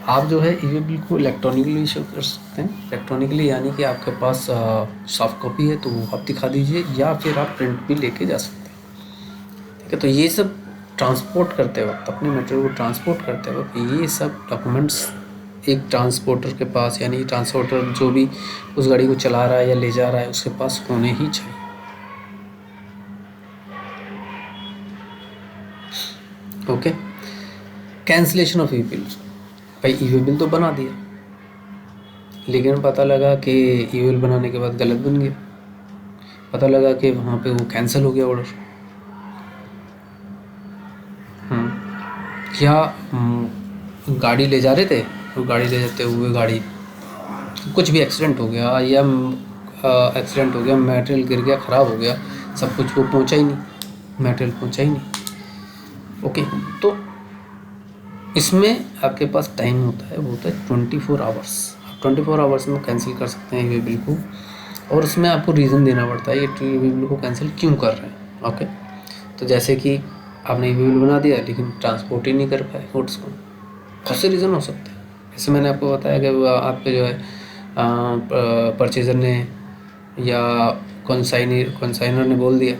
आप जो है ई वे बिल को इलेक्ट्रॉनिकली शो कर सकते हैं। इलेक्ट्रॉनिकली यानी कि आपके पास सॉफ्ट कॉपी है तो वो आप दिखा दीजिए, या फिर आप प्रिंट भी लेके जा सकते हैं, ठीक है। तो ये सब ट्रांसपोर्ट करते वक्त, अपने मटेरियल को ट्रांसपोर्ट करते वक्त ये सब डॉक्यूमेंट्स एक ट्रांसपोर्टर के पास, यानी ट्रांसपोर्टर जो भी उस गाड़ी को चला रहा है या ले जा रहा है उसके पास होने ही चाहिए। Okay. Cancellation of E bill, भाई ई वे बिल तो बना दिया, लेकिन पता लगा कि ई वे बिल बनाने के बाद गलत बन गया, पता लगा कि वहाँ पे वो कैंसिल हो गया ऑर्डर। क्या गाड़ी ले जा रहे थे, तो गाड़ी ले जाते हुए गाड़ी कुछ भी एक्सीडेंट हो गया या एक्सीडेंट हो गया, मटेरियल गिर गया, ख़राब हो गया, सब कुछ वो पहुंचा ही नहीं, मटेरियल पहुंचा ही नहीं। ओके, तो इसमें आपके पास टाइम होता है, वो होता है 24 आवर्स। आप 24 आवर्स में कैंसिल कर सकते हैं ई वे बिल को, और उसमें आपको रीज़न देना पड़ता है ये ई वे बिल को कैंसिल क्यों कर रहे हैं। ओके, तो जैसे कि आपने ई वे बिल बना दिया लेकिन ट्रांसपोर्ट ही नहीं कर पाए गुड्स को, बहुत से रीज़न हो सकते हैं। जैसे मैंने आपको बताया कि आपके जो है परचेज़र ने या कंसाइनर ने बोल दिया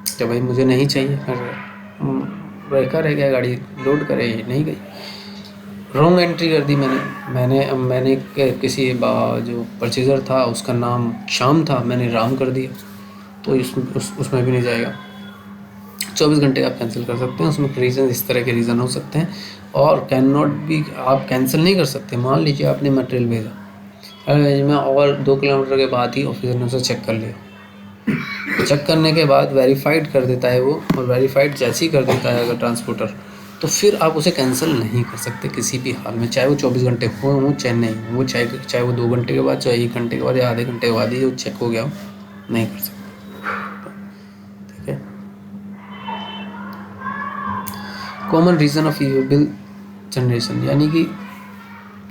कि भाई मुझे नहीं चाहिए, बेकार है क्या, गाड़ी लोड करे नहीं गई, रॉन्ग एंट्री कर दी मैंने किसी जो परचेज़र था उसका नाम श्याम था, मैंने राम कर दिया, तो उसमें भी नहीं जाएगा। 24 घंटे आप कैंसिल कर सकते हैं, उसमें रीज़न इस तरह के रीज़न हो सकते हैं। और कैन नॉट भी आप कैंसिल नहीं कर सकते। मान लीजिए आपने मटेरियल भेजा, में और 2 किलोमीटर के बाद ही ऑफिसर ने उसे चेक कर लिया, चेक करने के बाद वेरीफाइड कर देता है वो, और वेरीफाइड जैसे ही कर देता है अगर ट्रांसपोर्टर, तो फिर आप उसे कैंसिल नहीं कर सकते किसी भी हाल में, चाहे वो 24 घंटे हो चाहे नहीं हो, वो चाहे वो 2 घंटे के बाद, चाहे 1 घंटे के बाद या आधे घंटे के बाद ही जो चेक हो गया हो, नहीं कर सकते। ठीक है। Common reason of E way bill generation, यानी कि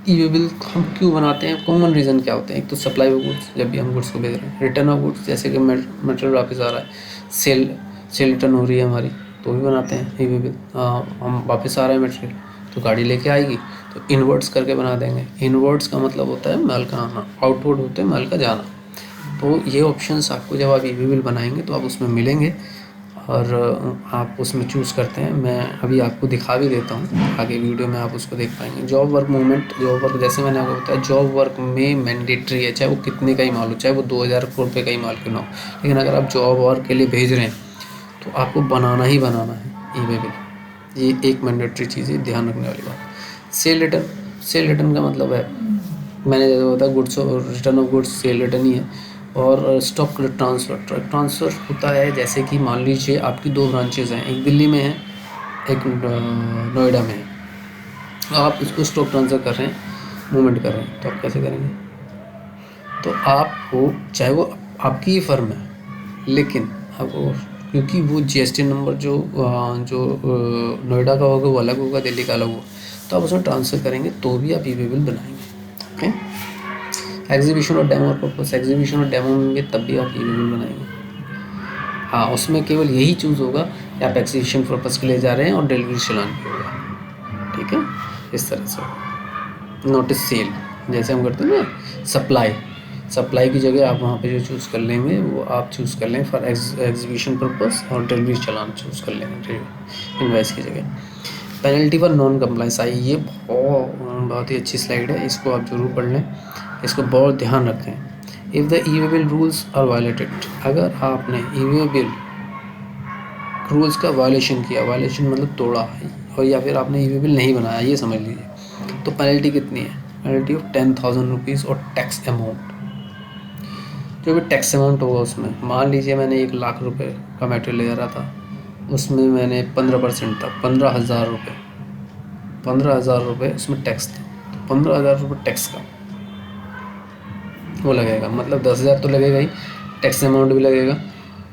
ई वे बिल हम क्यों बनाते हैं, कॉमन रीज़न क्या होते हैं। एक तो सप्लाई ऑफ गुड्स, जब भी हम गुड्स को भेज रहे हैं, रिटर्न ऑफ गुड्स, जैसे कि मटेरियल वापस आ रहा है, सेल रिटर्न हो रही है हमारी, तो भी बनाते हैं ई वे बिल। हम वापस आ रहे हैं मटेरियल, तो गाड़ी लेके आएगी तो इनवर्ड्स करके बना देंगे। इनवर्ड्स का मतलब होता है माल का आना, आउटवर्ड होते हैं माल का जाना। तो ये ऑप्शंस आपको जब आप ई वे बिल बनाएंगे तो आप उसमें मिलेंगे, और आप उसमें चूज़ करते हैं। मैं अभी आपको दिखा भी देता हूँ, आगे वीडियो में आप उसको देख पाएंगे। Job work movement, job work जैसे मैंने आपको बताया, जॉब वर्क में मैंडेटरी है, चाहे वो कितने का ही माल हो, चाहे वो 2000 रुपये का ही माल क्यों ना हो, लेकिन अगर आप जॉब वर्क के लिए भेज रहे हैं तो आपको बनाना ही बनाना है ई वे बिल। ये एक मैंडेटरी चीज़ है, ध्यान रखने वाली बात। सेल रिटर्न का मतलब है, मैंने जैसे बताया गुड्स और return of goods, sale return ही है। और स्टॉक ट्रांसफ़र होता है, जैसे कि मान लीजिए आपकी 2 ब्रांचेज़ हैं, एक दिल्ली में है, एक नोएडा में है, आप इसको स्टॉक ट्रांसफ़र कर रहे हैं, मूवमेंट कर रहे हैं, तो आप कैसे करेंगे। तो आपको, चाहे वो आपकी ही फर्म है, लेकिन आपको, क्योंकि वो जीएसटी नंबर जो नोएडा का होगा वो अलग होगा, दिल्ली का अलग होगा, तो आप उसमें ट्रांसफ़र करेंगे तो भी आप ई वे बिल बनाएंगे। ओके। एग्जीबिशन और डेमो पर्पस, एग्जीबिशन और डेमो में तब भी आप ई वे बिल बनाएंगे। हाँ, उसमें केवल यही चूज़ होगा कि आप एग्जीबिशन पर्पस के लिए जा रहे हैं और डिलीवरी चलान भी होगा। ठीक है, इस तरह से। नोटिस सेल जैसे हम करते हैं ना, सप्लाई की जगह आप वहाँ पे जो चूज़ कर लेंगे वो आप चूज़ कर लें फॉर एग्जीबिशन पर्पस, और डिलीवरी चलान चूज़ कर लेंगे इनवॉइस की जगह। पेनल्टी फॉर नॉन कंप्लाइंस आई, ये बहुत ही अच्छी स्लाइड है, इसको आप ज़रूर पढ़ लें, इसको बहुत ध्यान रखें। If the E way bill rules are violated, अगर आपने ई वे बिल रूल्स का वायलेशन किया, वायलेशन मतलब तोड़ा है, और या फिर आपने ई वे बिल नहीं बनाया, ये समझ लीजिए, तो पेनल्टी कितनी है, पेनल्टी ऑफ 10,000 रुपीज़ और टैक्स अमाउंट, जो भी टैक्स अमाउंट होगा उसमें। मान लीजिए मैंने 1 लाख रुपए का मटेरियल ले रहा था, उसमें मैंने 15% था, 15,000 रुपये, 15,000 रुपये उसमें टैक्स था, तो 15,000 रुपये टैक्स का वो लगेगा, मतलब 10,000 तो लगेगा ही, टैक्स अमाउंट भी लगेगा,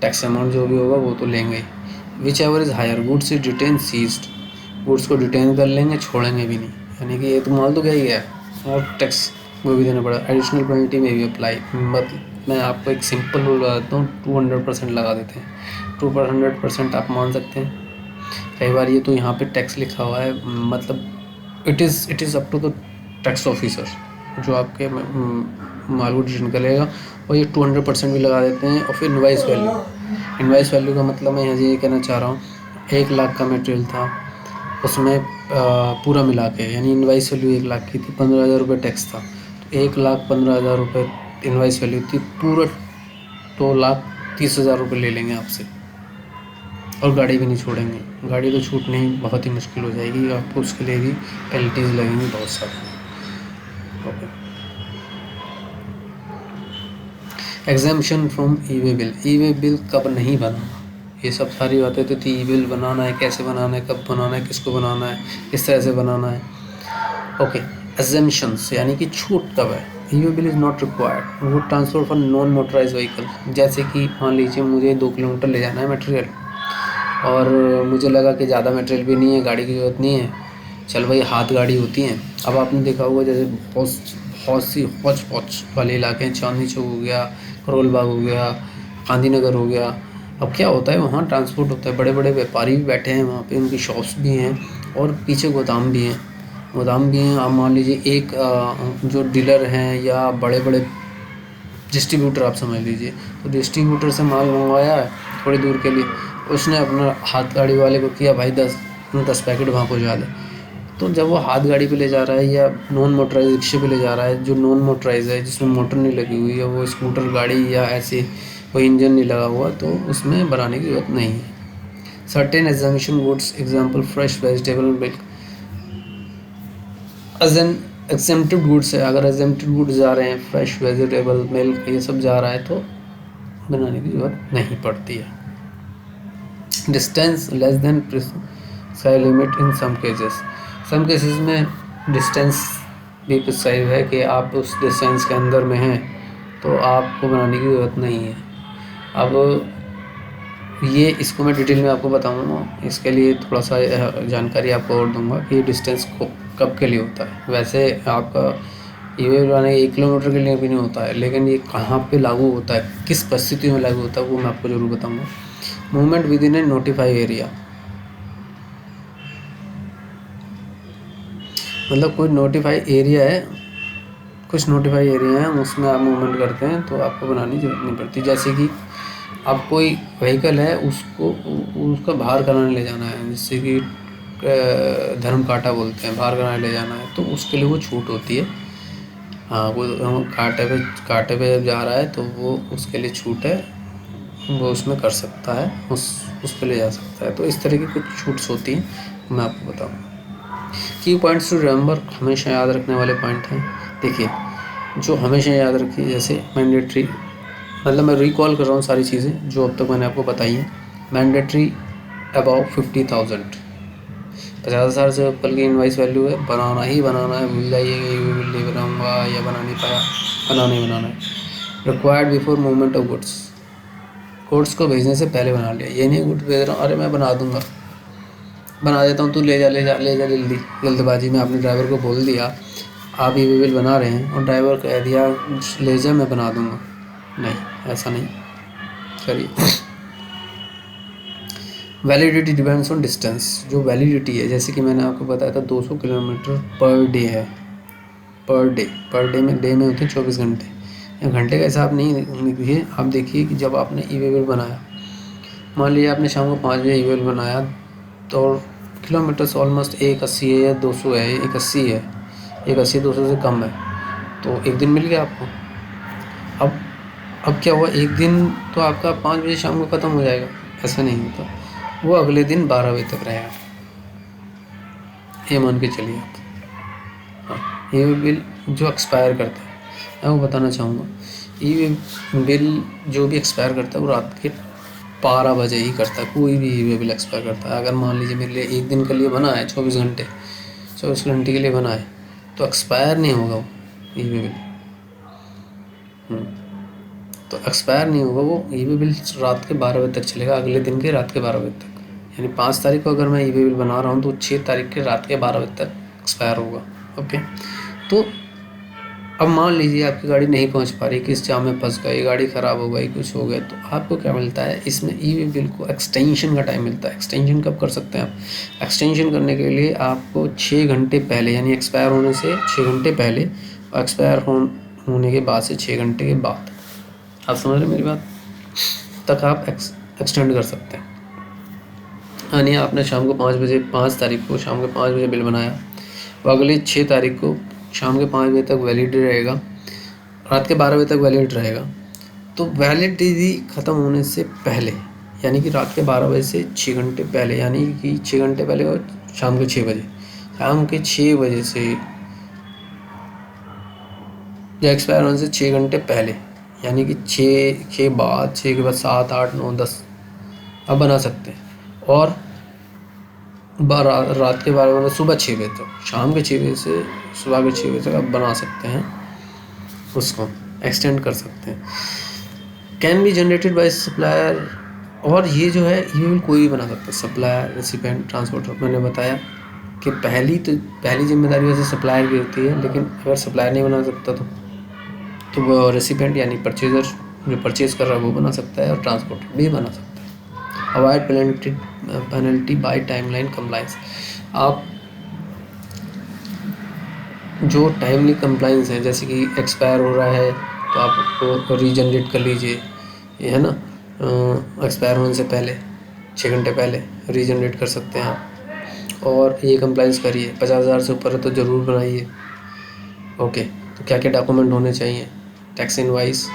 टैक्स अमाउंट जो भी होगा वो तो लेंगे ही। Whichever is higher, goods is detain seized, goods को डिटेन कर लेंगे, छोड़ेंगे भी नहीं, यानी कि ये तो माल तो गया ही गया, और टैक्स वो भी देना पड़ा। एडिशनल पेनल्टी में भी अप्लाई, मतलब मैं आपको एक सिंपल रूल बता देता हूँ, 200% लगा देते हैं, 200% आप मान सकते हैं। कई बार ये तो यहाँ पे टैक्स लिखा हुआ है, मतलब it is up to the tax officer जो आपके माल को डिटेन करेगा, और ये 200% भी लगा देते हैं। और फिर इनवाइस वैल्यू का मतलब मैं यहाँ से ये कहना चाह रहा हूँ, 1 लाख का मटेरियल था, उसमें पूरा मिला के, यानी इनवाइस वैल्यू 1 लाख की थी, 15,000 रुपये टैक्स था, तो 1,15,000 रुपये इनवाइस वैल्यू थी, पूरा 2,30,000 रुपये ले लेंगे आपसे, और गाड़ी भी नहीं छोड़ेंगे। गाड़ी तो छूटने ही बहुत ही मुश्किल हो जाएगी, आपको उसके लिए भी पेनल्टीज लगेंगी बहुत सारी। Okay. Exemption from E way bill, E way bill कब नहीं बनाना, ये सब सारी बातें तो थी। ई बिल बनाना है, कैसे बनाना है, कब बनाना है, किसको बनाना है, किस तरह से बनाना है। ओके, एजम्पशंस यानी कि छूट कब है। E way bill is not required would transfer for non motorise vehicle. जैसे कि मान लीजिए मुझे 2 किलोमीटर ले जाना है मटेरियल, और मुझे लगा कि ज़्यादा मटेरियल भी नहीं है, गाड़ी की ज़रूरत नहीं है, चल भाई हाथ गाड़ी होती हैं। अब आपने देखा होगा जैसे बहुत सी हौच पौच वाले इलाके हैं, चांदनी चौक हो गया, करोल बाग हो गया, गांधीनगर हो गया। अब क्या होता है वहाँ ट्रांसपोर्ट होता है, बड़े बड़े व्यापारी भी बैठे हैं वहाँ पे, उनकी शॉप्स भी हैं और पीछे गोदाम भी हैं। आप मान लीजिए एक जो डीलर हैं या बड़े बड़े डिस्ट्रीब्यूटर आप समझ लीजिए, तो डिस्ट्रीब्यूटर से माल मंगवाया है थोड़ी दूर के लिए, उसने अपना हाथ गाड़ी वाले को किया भाई 10 पैकेट वहाँ पहुँचा दे। तो जब वो हाथ गाड़ी पे ले जा रहा है या नॉन मोटराइज रिक्शे पे ले जा रहा है, जो नॉन मोटराइज है जिसमें मोटर नहीं लगी हुई है, वो स्कूटर गाड़ी या ऐसे कोई इंजन नहीं लगा हुआ, तो उसमें बनाने की ज़रूरत नहीं है। Certain exemption goods example fresh vegetable milk exempted goods है। अगर एग्जेम्प्टेड गुड्स जा रहे हैं, फ्रेश वेजिटेबल मिल्क ये सब जा रहा है, तो बनाने की ज़रूरत नहीं पड़ती है। Distance less than precise limit in some cases में डिस्टेंस भी प्रिसाइज है कि आप उस डिस्टेंस के अंदर में हैं, तो आपको बनाने की ज़रूरत नहीं है। अब ये इसको मैं डिटेल में आपको बताऊंगा, इसके लिए थोड़ा सा जानकारी आपको और दूंगा कि ये डिस्टेंस को कब के लिए होता है। वैसे आपका ई वे बनाने 1 किलोमीटर के लिए भी नहीं होता है, लेकिन ये कहाँ पे लागू होता है, किस परिस्थिति में लागू होता है, वो मैं आपको ज़रूर बताऊंगा। Movement with in A notified area, मतलब कोई नोटिफाइड एरिया है, कुछ नोटिफाइड एरिया है उसमें आप मूवमेंट करते हैं तो आपको बनाने की जरूरत नहीं पड़ती। जैसे कि अब कोई व्हीकल है, उसका बाहर कराने ले जाना है, जिससे कि धर्म कांटा बोलते हैं, बाहर कराने ले जाना है, तो उसके लिए वो छूट होती है। हाँ, वो कांटे पे जब जा रहा है तो वो उसके लिए छूट है, वो उसमें कर सकता है, उस पे ले जा सकता है। तो इस तरह की कुछ छूट्स होती हैं, मैं आपको बताऊँगा। की पॉइंट्स टू रिमेंबर, हमेशा याद रखने वाले पॉइंट हैं। देखिए, जो हमेशा याद रखिए, जैसे मैंडेटरी, मतलब मैं रिकॉल कर रहा हूँ सारी चीज़ें जो अब तक मैंने आपको बताई हैं। मैंडेटरी अबाउ 50,000, 50,000 से ऊपर की इनवाइस वैल्यू है, बनाना ही बनाना है, भूल जाइए कि ये बिल्ली बनाऊँगा या बना नहीं पाया, बनाना है। Required before movement of goods को भेजने से पहले बना लिया। ये नहीं गुड्स भेज रहा हूँ, अरे मैं बना दूँगा, बना देता हूँ, तू ले जा जल्दबाजी में आपने ड्राइवर को बोल दिया आप ई वे बिल बना रहे हैं, और ड्राइवर कह दिया ले जा मैं बना दूँगा। नहीं, ऐसा नहीं करिए। वैलिडिटी डिपेंड्स ऑन डिस्टेंस, जो वैलिडिटी है, जैसे कि मैंने आपको बताया था 200 किलोमीटर पर डे है, पर डे में होते हैं 24 घंटे। घंटे का हिसाब नहीं देखिए, आप देखिए कि जब आपने ई वे बिल बनाया, मान लीजिए आपने शाम को 5 बजे ई वे बिल बनाया, तो किलोमीटर्स ऑलमोस्ट 180 है या 200 है, 180 है, 180 200 से कम है, तो एक दिन मिल गया आपको। अब क्या हुआ, एक दिन तो आपका 5 बजे शाम को ख़त्म हो जाएगा, ऐसा नहीं होता, वो अगले दिन 12 बजे तक रहेगा, ये मान के चलिए आप। हाँ, ई वे बिल जो एक्सपायर करता है, मैं वो बताना चाहूँगा, ई वे बिल जो भी एक्सपायर करता है वो रात के 12 बजे ही करता है, कोई भी ई वे बिल एक्सपायर करता है। अगर मान लीजिए मेरे लिए एक दिन के लिए बना है, 24 घंटे के लिए बना है, तो एक्सपायर नहीं होगा वो ई वे बिल, तो एक्सपायर नहीं होगा वो ई वे बिल, रात के 12 बजे तक चलेगा, अगले दिन के रात के 12 बजे तक। यानी 5 तारीख को अगर मैं ई वे बिल बना रहा हूँ तो 6 तारीख के रात के 12 बजे तक एक्सपायर होगा। ओके, तो अब मान लीजिए आपकी गाड़ी नहीं पहुँच पा रही, किस जाम में फंस गई, गाड़ी ख़राब हो गई, कुछ हो गया, तो आपको क्या मिलता है इसमें, ई वे बिल को एक्सटेंशन का टाइम मिलता है। एक्सटेंशन कब कर सकते हैं आप? एक्सटेंशन करने के लिए आपको 6 घंटे पहले, यानी एक्सपायर होने से 6 घंटे पहले और एक्सपायर होने के बाद से 6 घंटे के बाद, आप समझ रहे हैं मेरी बात, तक आप एक्सटेंड कर सकते हैं। यानी आपने शाम को 5 तारीख को शाम के 5 बजे बिल बनाया, वो अगले 6 तारीख को शाम के 5 बजे तक वैलिड रहेगा, रात के 12 बजे तक वैलिड रहेगा। तो वैलिडिटी ख़त्म होने से पहले, यानी कि रात के 12 बजे से 6 घंटे पहले, यानी कि 6 घंटे पहले और शाम के 6 बजे, शाम के 6 बजे से या एक्सपायर होने से 6 घंटे पहले, यानी कि 6 के बाद 7 8 9 10 आप बना सकते हैं। और रात के 12 बजे, सुबह 6 बजे तक, शाम के 6 बजे से सुबह के 6 बजे तक आप बना सकते हैं, उसको एक्सटेंड कर सकते हैं। Can be generated by supplier, और ये जो है ये कोई भी बना सकता है, सप्लायर, रेसिपिएंट, ट्रांसपोर्टर। मैंने बताया कि पहली जिम्मेदारी वैसे सप्लायर की होती है, लेकिन अगर सप्लायर नहीं बना सकता तो वो रेसिपिएंट यानी परचेज़र जो परचेज़ कर रहा है वो बना सकता है, और ट्रांसपोर्टर भी बना सकता है। Avoid penalty by timeline compliance, आप जो टाइमली कंप्लायंस है, जैसे कि एक्सपायर हो रहा है तो आप उसको रीजनरेट कर लीजिए, ये है ना, एक्सपायर होने से पहले 6 घंटे पहले रीजनरेट कर सकते हैं आप। और ये कंप्लायंस करिए, 50,000 से ऊपर है तो ज़रूर बनाइए। ओके, तो क्या क्या डॉक्यूमेंट होने चाहिए? टैक्स इनवाइस,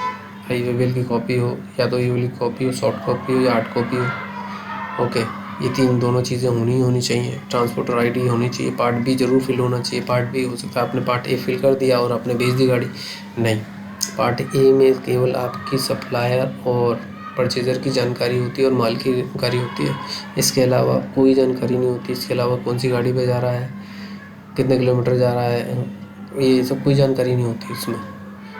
ई-वे बिल की कॉपी हो, या तो ई-वे बिल की कॉपी हो, सॉफ्ट कॉपी हो या हार्ड कॉपी हो। ओके, ये दोनों चीज़ें होनी चाहिए। ट्रांसपोर्टर आईडी होनी चाहिए। पार्ट बी ज़रूर फिल होना चाहिए। पार्ट बी हो सकता है आपने पार्ट ए फिल कर दिया और आपने भेज दी गाड़ी, नहीं, पार्ट ए में केवल आपकी सप्लायर और परचेज़र की जानकारी होती है और माल की जानकारी होती है, इसके अलावा कोई जानकारी नहीं होती। इसके अलावा कौन सी गाड़ी पे जा रहा है, कितने किलोमीटर जा रहा है, ये सब कोई जानकारी नहीं होती इसमें।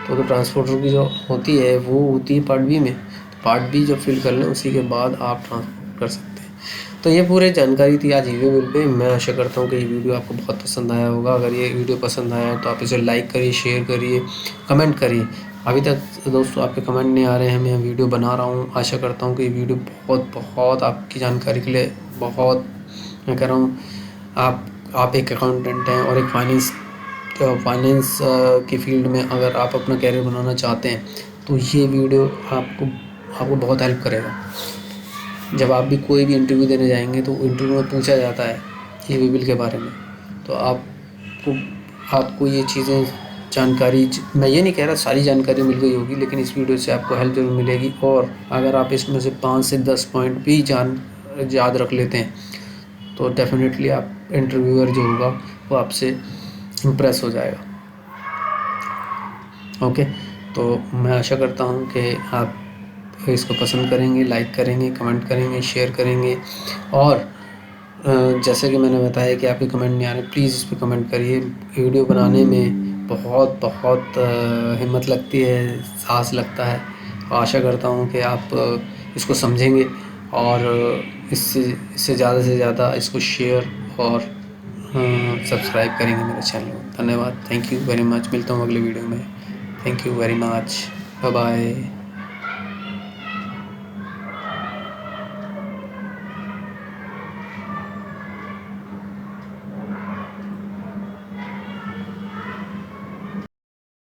तो ट्रांसपोर्टर की जो होती है वो होती है पार्ट बी में। तो पार्ट बी जब फिल कर लें उसी के बाद आप ट्रांसपोर्ट कर सकते हैं। तो ये पूरी जानकारी थी आज ई-वे बिल पे। मैं आशा करता हूँ कि ये वीडियो आपको बहुत पसंद आया होगा। अगर ये वीडियो पसंद आया है तो आप इसे लाइक करिए, शेयर करिए, कमेंट करिए। अभी तक दोस्तों आपके कमेंट नहीं आ रहे हैं, मैं वीडियो बना रहा हूँ। आशा करता हूँ कि ये वीडियो बहुत आपकी जानकारी के लिए बहुत, मैं कह रहा हूँ, आप एक अकाउंटेंट हैं और एक फाइनेंस की फील्ड में अगर आप अपना कैरियर बनाना चाहते हैं तो ये वीडियो आपको बहुत हेल्प करेगा। जब आप भी कोई भी इंटरव्यू देने जाएंगे तो इंटरव्यू में पूछा जाता है ई-वे बिल के बारे में, तो आपको ये चीज़ें जानकारी, मैं ये नहीं कह रहा सारी जानकारी मिल गई होगी, लेकिन इस वीडियो से आपको हेल्प ज़रूर मिलेगी। और अगर आप इसमें से 5 से 10 पॉइंट भी याद रख लेते हैं तो डेफिनेटली आप इंटरव्यूअर जो होगा वो आपसे इम्प्रेस हो जाएगा। ओके, तो मैं आशा करता हूँ कि आप इसको पसंद करेंगे, लाइक करेंगे, कमेंट करेंगे, शेयर करेंगे। और जैसे कि मैंने बताया कि आपके कमेंट नहीं आ रहे, प्लीज़ इस पर कमेंट करिए। वीडियो बनाने में बहुत हिम्मत लगती है, साहस लगता है। आशा करता हूँ कि आप इसको समझेंगे और इससे ज़्यादा से ज़्यादा इसको शेयर और सब्सक्राइब करेंगे मेरे चैनल को। धन्यवाद, थैंक यू वेरी मच। मिलता हूँ अगले वीडियो में। Thank you very much, bye bye.